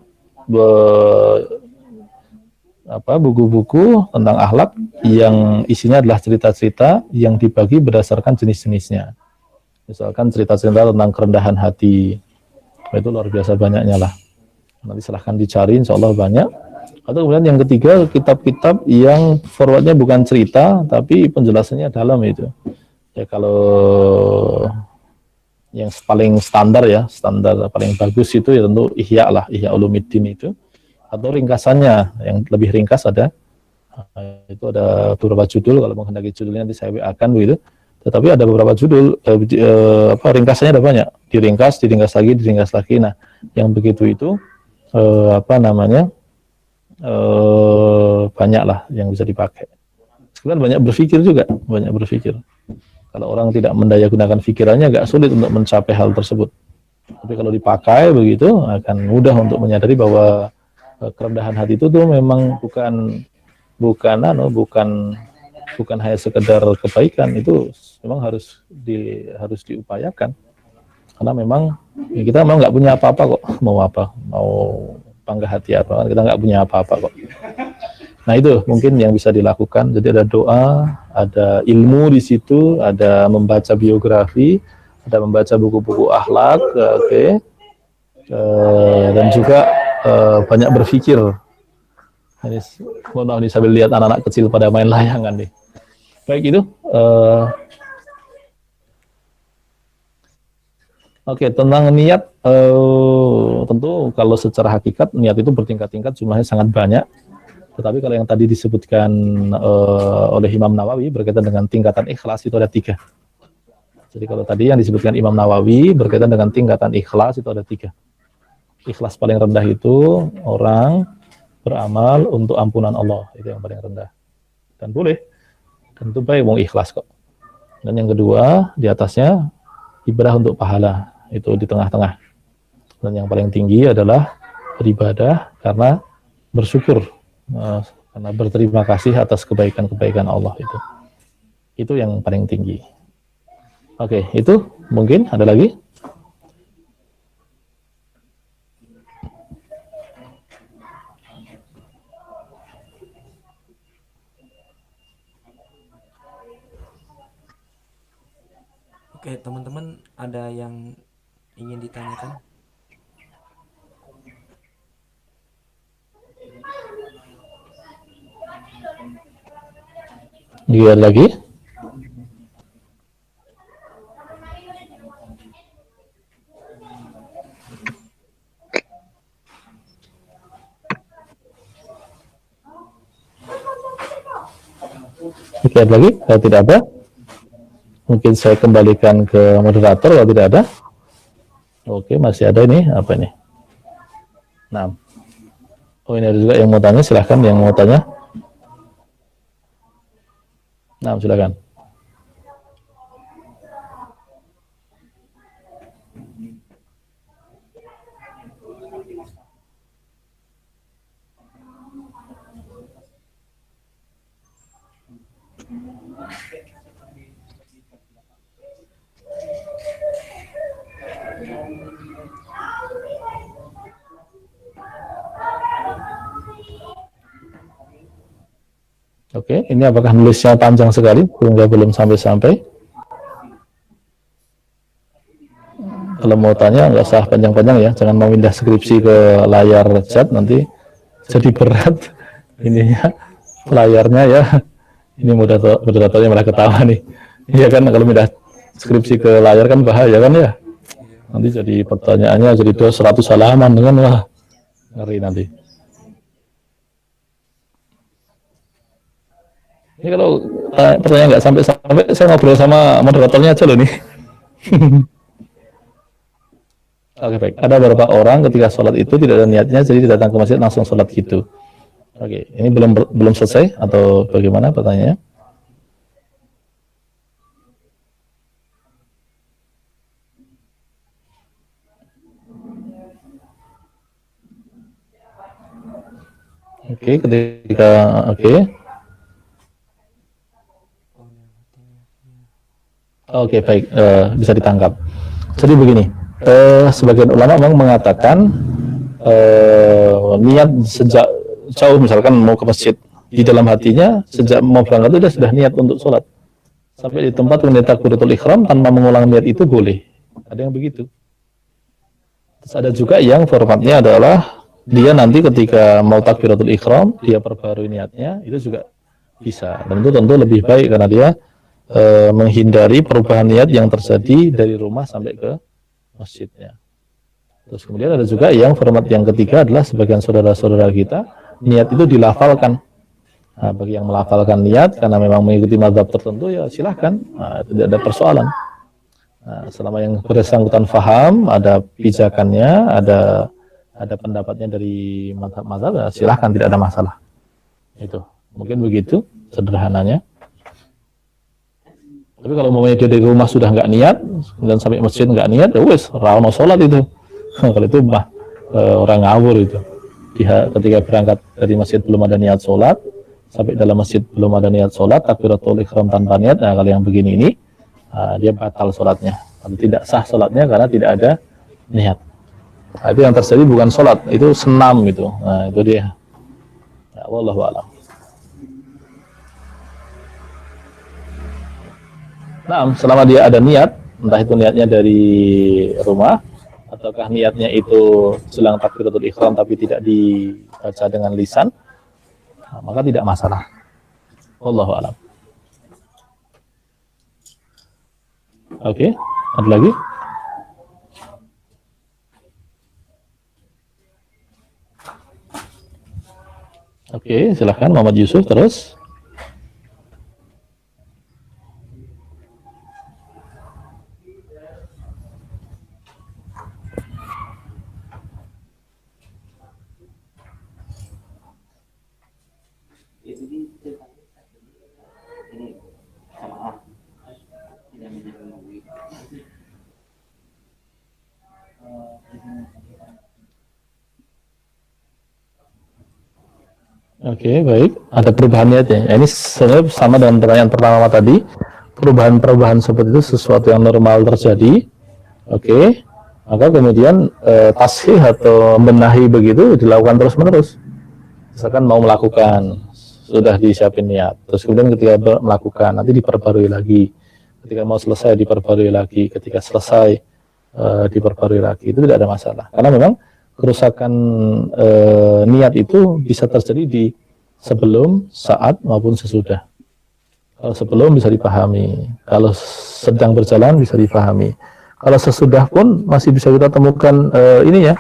Speaker 3: buku-buku tentang akhlak yang isinya adalah cerita-cerita yang dibagi berdasarkan jenis-jenisnya. Misalkan cerita-cerita tentang kerendahan hati, itu luar biasa banyaknya lah. Nanti silahkan dicari, insya Allah banyak. Atau kemudian yang ketiga, kitab-kitab yang forwardnya bukan cerita, tapi penjelasannya dalam itu. Ya kalau yang paling standar paling bagus itu ya tentu Ihya Ulumuddin itu, atau ringkasannya yang lebih ringkas ada, itu ada beberapa judul, kalau menghendaki judulnya nanti saya WA-kan begitu. Tetapi ada beberapa judul, ringkasannya ada banyak, diringkas lagi. Nah, yang begitu itu banyak lah yang bisa dipakai. Sekarang banyak berpikir. Kalau orang tidak mendayagunakan pikirannya, agak sulit untuk mencapai hal tersebut. Tapi kalau dipakai begitu, akan mudah untuk menyadari bahwa kerendahan hati itu tuh memang bukan hanya sekedar kebaikan, itu memang harus diupayakan. Karena memang kita memang nggak punya apa-apa kok. Mau bangga hati apa? Kita nggak punya apa-apa kok. Nah, itu mungkin yang bisa dilakukan. Jadi ada doa, ada ilmu di situ, ada membaca biografi, ada membaca buku-buku akhlak, dan juga banyak berpikir. Ini, mohon maaf nih sambil lihat anak-anak kecil pada main layangan nih. Baik itu. Tentang niat, tentu kalau secara hakikat niat itu bertingkat-tingkat, jumlahnya sangat banyak. Tetapi kalau yang tadi disebutkan oleh Imam Nawawi berkaitan dengan tingkatan ikhlas itu ada 3. Jadi kalau tadi yang disebutkan Imam Nawawi berkaitan dengan tingkatan ikhlas itu ada 3. Ikhlas paling rendah itu orang beramal untuk ampunan Allah, itu yang paling rendah. Dan boleh, tentu baik wong ikhlas kok. Dan yang kedua di atasnya ibadah untuk pahala, itu di tengah-tengah. Dan yang paling tinggi adalah beribadah karena bersyukur karena berterima kasih atas kebaikan-kebaikan Allah itu yang paling tinggi. Oke, itu mungkin ada lagi.
Speaker 1: Oke, teman-teman, ada yang ingin ditanyakan?
Speaker 3: Lihat lagi. Lihat lagi, kalau tidak ada, mungkin saya kembalikan ke moderator kalau tidak ada. Oke, masih ada ini, apa ini? Nah, oh ini ada juga yang mau tanya, silahkan yang mau tanya. Nah, silakan. Oke, ini apakah nulisnya panjang sekali sehingga belum sampai-sampai? Kalau mau tanya nggak usah panjang-panjang ya, jangan memindah skripsi ke layar chat nanti jadi berat ininya layarnya ya. Ini moderatornya malah ketawa nih. Iya kan, kalau pindah skripsi ke layar kan bahaya kan ya. Nanti jadi pertanyaannya jadi 100 halaman kan, wah ngeri nanti. Ini kalau pertanyaan nggak sampai-sampai, saya ngobrol sama moderatornya aja loh nih. Oke, baik. Ada beberapa orang ketika sholat itu tidak ada niatnya, jadi datang ke masjid langsung sholat gitu. Oke, ini belum selesai atau bagaimana pertanyaannya? Oke, ketika oke, baik, bisa ditangkap. Jadi begini, sebagian ulama memang mengatakan niat sejak jauh, misalkan mau ke masjid, di dalam hatinya sejak mau berangkat itu sudah niat untuk sholat. Sampai di tempat kemudian takbiratul ihram tanpa mengulang niat itu boleh. Ada yang begitu. Terus ada juga yang formatnya adalah dia nanti ketika mau takbiratul ihram dia perbarui niatnya, itu juga bisa. Dan itu tentu lebih baik karena dia menghindari perubahan niat yang terjadi dari rumah sampai ke masjidnya. Terus kemudian ada juga yang format yang ketiga adalah sebagian saudara-saudara kita niat itu dilafalkan. Nah, bagi yang melafalkan niat karena memang mengikuti mazhab tertentu ya silahkan, tidak ada persoalan. Nah, selama yang bersangkutan faham, ada pijakannya, ada pendapatnya dari mazhab-mazhab, ya silahkan, tidak ada masalah. Itu mungkin begitu sederhananya. Tapi kalau mau dia dari rumah sudah nggak niat dan sampai masjid nggak niat, ya wes rano sholat itu. Kalau itu mah orang ngawur itu. Dia ketika berangkat dari masjid belum ada niat sholat, sampai dalam masjid belum ada niat sholat, takbiratul ihram tanpa niat. Nah, kalau yang begini ini dia batal sholatnya. Atau tidak sah sholatnya karena tidak ada niat. Nah, itu yang terjadi bukan sholat, itu senam gitu. Nah, itu dia. Ya, wallahu a'lam. Nah, selama dia ada niat, entah itu niatnya dari rumah, ataukah niatnya itu selang takbiratul ihram tapi tidak dibaca dengan lisan, nah, maka tidak masalah. Wallahu a'lam. Oke, ada lagi? Oke, silahkan Muhammad Yusuf terus. Oke, baik. Ada perubahan niatnya. Ini sebenarnya sama dengan pertanyaan pertama tadi. Perubahan-perubahan seperti itu sesuatu yang normal terjadi. Oke. Maka kemudian tashih atau benahi begitu dilakukan terus-menerus. Misalkan mau melakukan, sudah disiapin niat. Terus kemudian ketika melakukan, nanti diperbarui lagi. Ketika mau selesai, diperbarui lagi. Ketika selesai, diperbarui lagi. Itu tidak ada masalah. Karena memang kerusakan niat itu bisa terjadi di sebelum, saat, maupun sesudah. Kalau sebelum bisa dipahami. Kalau sedang berjalan bisa dipahami. Kalau sesudah pun masih bisa kita temukan ini ya.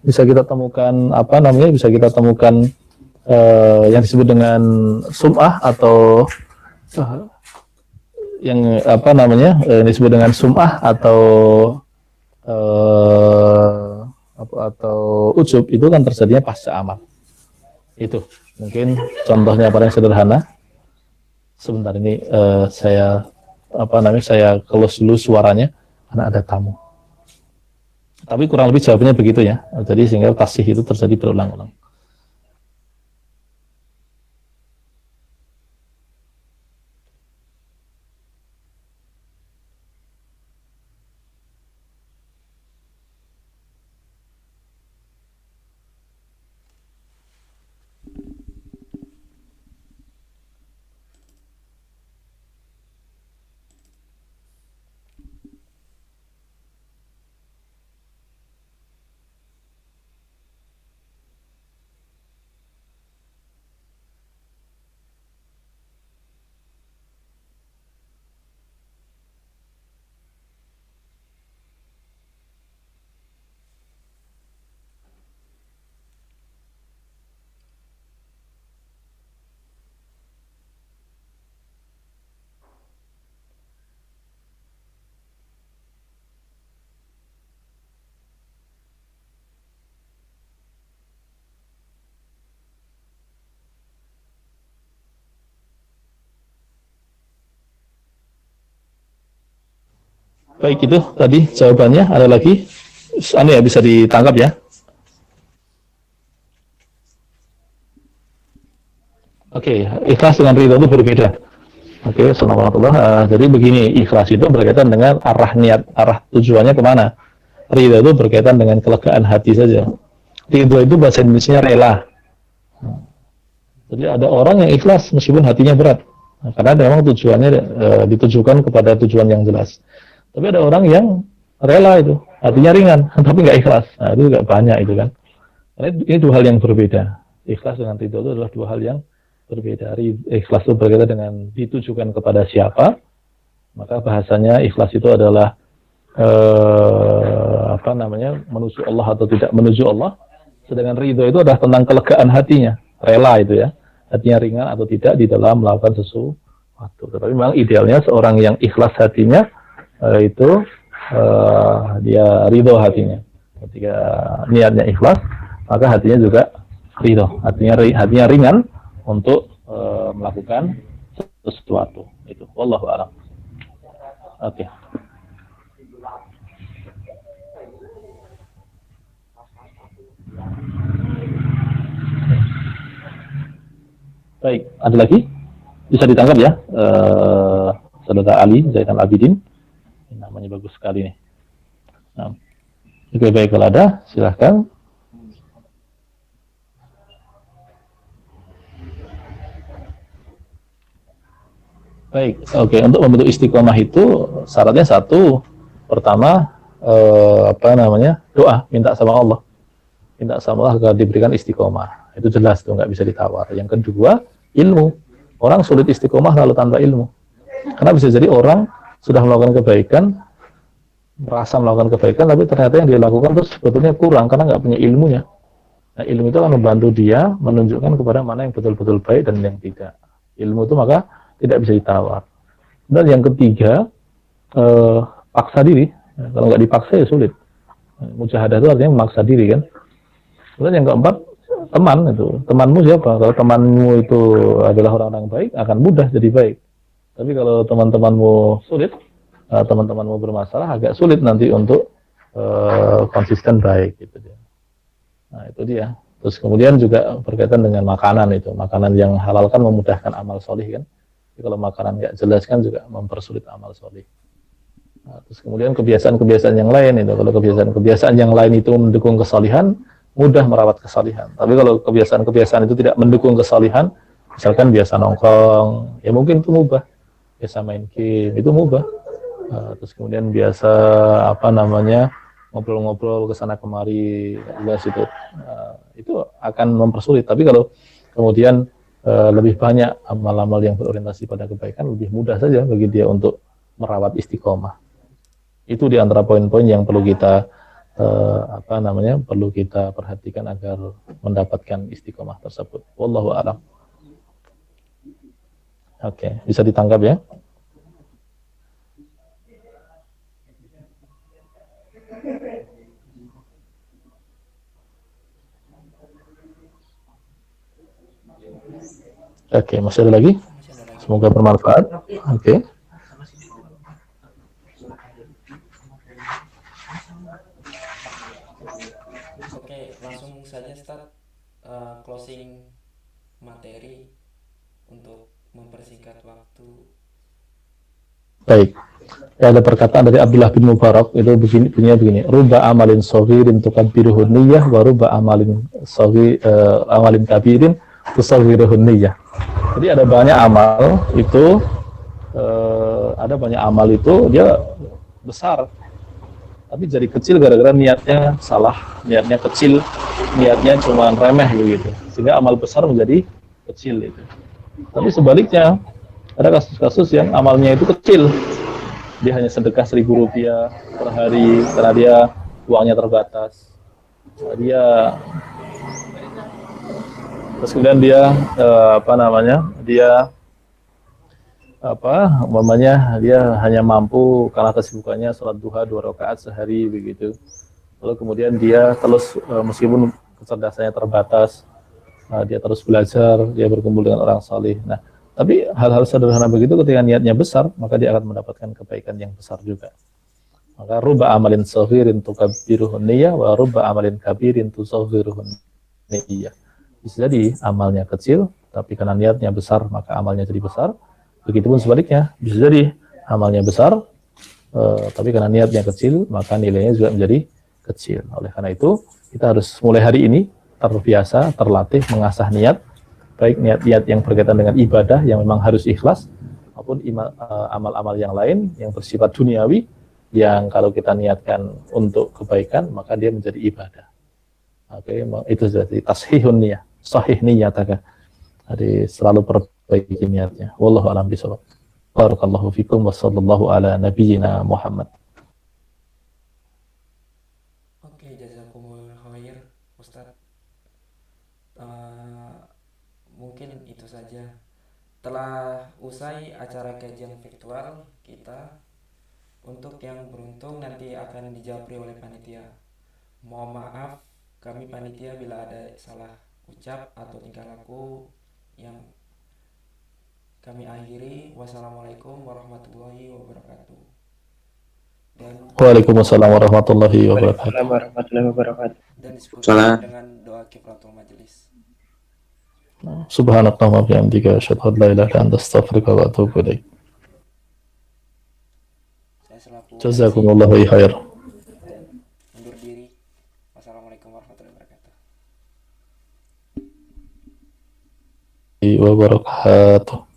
Speaker 3: Bisa kita temukan apa namanya? Bisa kita temukan yang disebut dengan sum'ah atau yang apa namanya disebut dengan sum'ah atau ujub itu kan terjadinya pasca amal. Itu mungkin contohnya paling sederhana. Sebentar ini saya close dulu suaranya karena ada tamu. Tapi kurang lebih jawabannya begitu ya. Jadi sehingga tasih itu terjadi berulang-ulang. Baik, itu tadi jawabannya. Ada lagi? Ya bisa ditangkap ya. Oke, ikhlas dengan ridho itu berbeda. Oke, assalamualaikum. Jadi begini, ikhlas itu berkaitan dengan arah niat, arah tujuannya kemana. Ridho itu berkaitan dengan kelegaan hati saja. Ridho itu bahasa Indonesia rela. Jadi ada orang yang ikhlas meskipun hatinya berat. Karena memang tujuannya ditujukan kepada tujuan yang jelas. Tapi ada orang yang rela itu, hatinya ringan, tapi nggak ikhlas. Nah, itu juga banyak itu kan. Karena ini dua hal yang berbeda. Ikhlas dengan ridho itu adalah dua hal yang berbeda. Ikhlas itu berkaitan dengan ditujukan kepada siapa, maka bahasanya ikhlas itu adalah menuju Allah atau tidak menuju Allah. Sedangkan ridho itu adalah tentang kelegaan hatinya, rela itu ya, hatinya ringan atau tidak di dalam melakukan sesuatu. Tetapi memang idealnya seorang yang ikhlas hatinya itu dia ridho hatinya. Ketika niatnya ikhlas, maka hatinya juga ridho, hatinya ringan untuk melakukan sesuatu. Itu wallahu a'lam. Oke. Baik, ada lagi? Bisa ditangkap ya, Saudara Ali Zainal Abidin. Namanya bagus sekali nih. Nah, oke, baik, kalau ada silahkan. Baik, oke. Untuk membentuk istiqomah itu syaratnya satu, pertama doa, minta sama Allah, agar diberikan istiqomah. Itu jelas tuh, nggak bisa ditawar. Yang kedua, ilmu. Orang sulit istiqomah kalau tanpa ilmu. Karena bisa jadi orang sudah melakukan kebaikan, merasa melakukan kebaikan, tapi ternyata yang dia lakukan terus sebetulnya kurang karena nggak punya ilmunya. Nah, ilmu itu akan membantu dia menunjukkan kepada mana yang betul-betul baik dan yang tidak. Ilmu itu maka tidak bisa ditawar. Dan yang ketiga, paksa diri. Kalau nggak dipaksa ya sulit. Mujahadah itu artinya memaksa diri kan. Kemudian yang keempat, teman itu. Temanmu siapa? Kalau temanmu itu adalah orang-orang baik, akan mudah jadi baik. Tapi kalau teman-temanmu sulit, teman-temanmu bermasalah, agak sulit nanti untuk konsisten baik gitu dia. Nah, itu dia. Terus kemudian juga berkaitan dengan makanan itu, makanan yang halal kan memudahkan amal solih kan. Jadi kalau makanan nggak jelas kan juga mempersulit amal solih. Nah, terus kemudian kebiasaan-kebiasaan yang lain itu, kalau kebiasaan-kebiasaan yang lain itu mendukung kesalihan, mudah merawat kesalihan. Tapi kalau kebiasaan-kebiasaan itu tidak mendukung kesalihan, misalkan biasa nongkrong, ya mungkin itu mubah. Biasa main game, itu mubah. Terus kemudian biasa ngobrol-ngobrol ke sana kemari, jelas itu akan mempersulit. Tapi kalau kemudian lebih banyak amal-amal yang berorientasi pada kebaikan, lebih mudah saja bagi dia untuk merawat istiqomah. Itu di antara poin-poin yang perlu kita perlu kita perhatikan agar mendapatkan istiqomah tersebut. Wallahu a'lam. Oke, bisa ditangkap ya? Oke, masih ada lagi? Semoga bermanfaat. Oke.
Speaker 1: Oke, langsung saja start closing materi untuk mempersingkat waktu.
Speaker 3: Baik. Ya, ada perkataan dari Abdullah bin Mubarak itu bunyinya begini, ruba amalin saghirin tukabbiruhun niyyah wa ruba amalin amalin kabirin tusaghiruhun niyyah. Jadi ada banyak amal itu dia besar tapi jadi kecil gara-gara niatnya salah, niatnya kecil, niatnya cuma remeh begitu, sehingga amal besar menjadi kecil itu. Tapi sebaliknya ada kasus-kasus yang amalnya itu kecil, dia hanya sedekah Rp1.000 per hari karena dia uangnya terbatas. Terus kemudian dia dia hanya mampu karena kesibukannya sholat duha 2 rakaat sehari begitu. Lalu kemudian dia terus meskipun kecerdasannya terbatas, dia terus belajar, dia berkumpul dengan orang saleh. Nah, tapi hal-hal sederhana begitu ketika niatnya besar, maka dia akan mendapatkan kebaikan yang besar juga. Maka ruba amalin saghirin tukabbiruhun niyyah wa ruba amalin kabirin tusaghiruhun niyyah. Bisa jadi amalnya kecil, tapi karena niatnya besar, maka amalnya jadi besar. Begitupun sebaliknya, bisa jadi amalnya besar, tapi karena niatnya kecil, maka nilainya juga menjadi kecil. Oleh karena itu, kita harus mulai hari ini terbiasa, terlatih, mengasah niat, baik niat-niat yang berkaitan dengan ibadah yang memang harus ikhlas, maupun amal-amal yang lain yang bersifat duniawi, yang kalau kita niatkan untuk kebaikan, maka dia menjadi ibadah. Oke, itu jadi tashihun niyah, sahih niyataka. Jadi selalu perbaiki niatnya. Wallahu a'lam bishawab. Barakallahu fikum wa sallallahu ala nabiyyina Muhammad.
Speaker 1: Oke, jazakumullah khair, Ustaz. Mungkin itu saja. Telah usai acara kajian virtual kita. Untuk yang beruntung nanti akan dijawab oleh panitia. Mohon maaf kami panitia bila ada salah ucap atau tingkah laku yang kami akhiri. Wassalamualaikum warahmatullahi wabarakatuh. Dan
Speaker 3: Waalaikumsalam warahmatullahi wabarakatuh.
Speaker 1: Dan disebutkan dengan doa kifaratul majelis.
Speaker 3: Subhanallah wa bihamdika asyhadu an la ilaha illa anta astaghfiruka wa atubu ilaik.
Speaker 1: Saya selaku
Speaker 3: Jazakumullahu khair.
Speaker 1: undur diri. Wassalamualaikum warahmatullahi wabarakatuh.
Speaker 3: Wabarakatuh.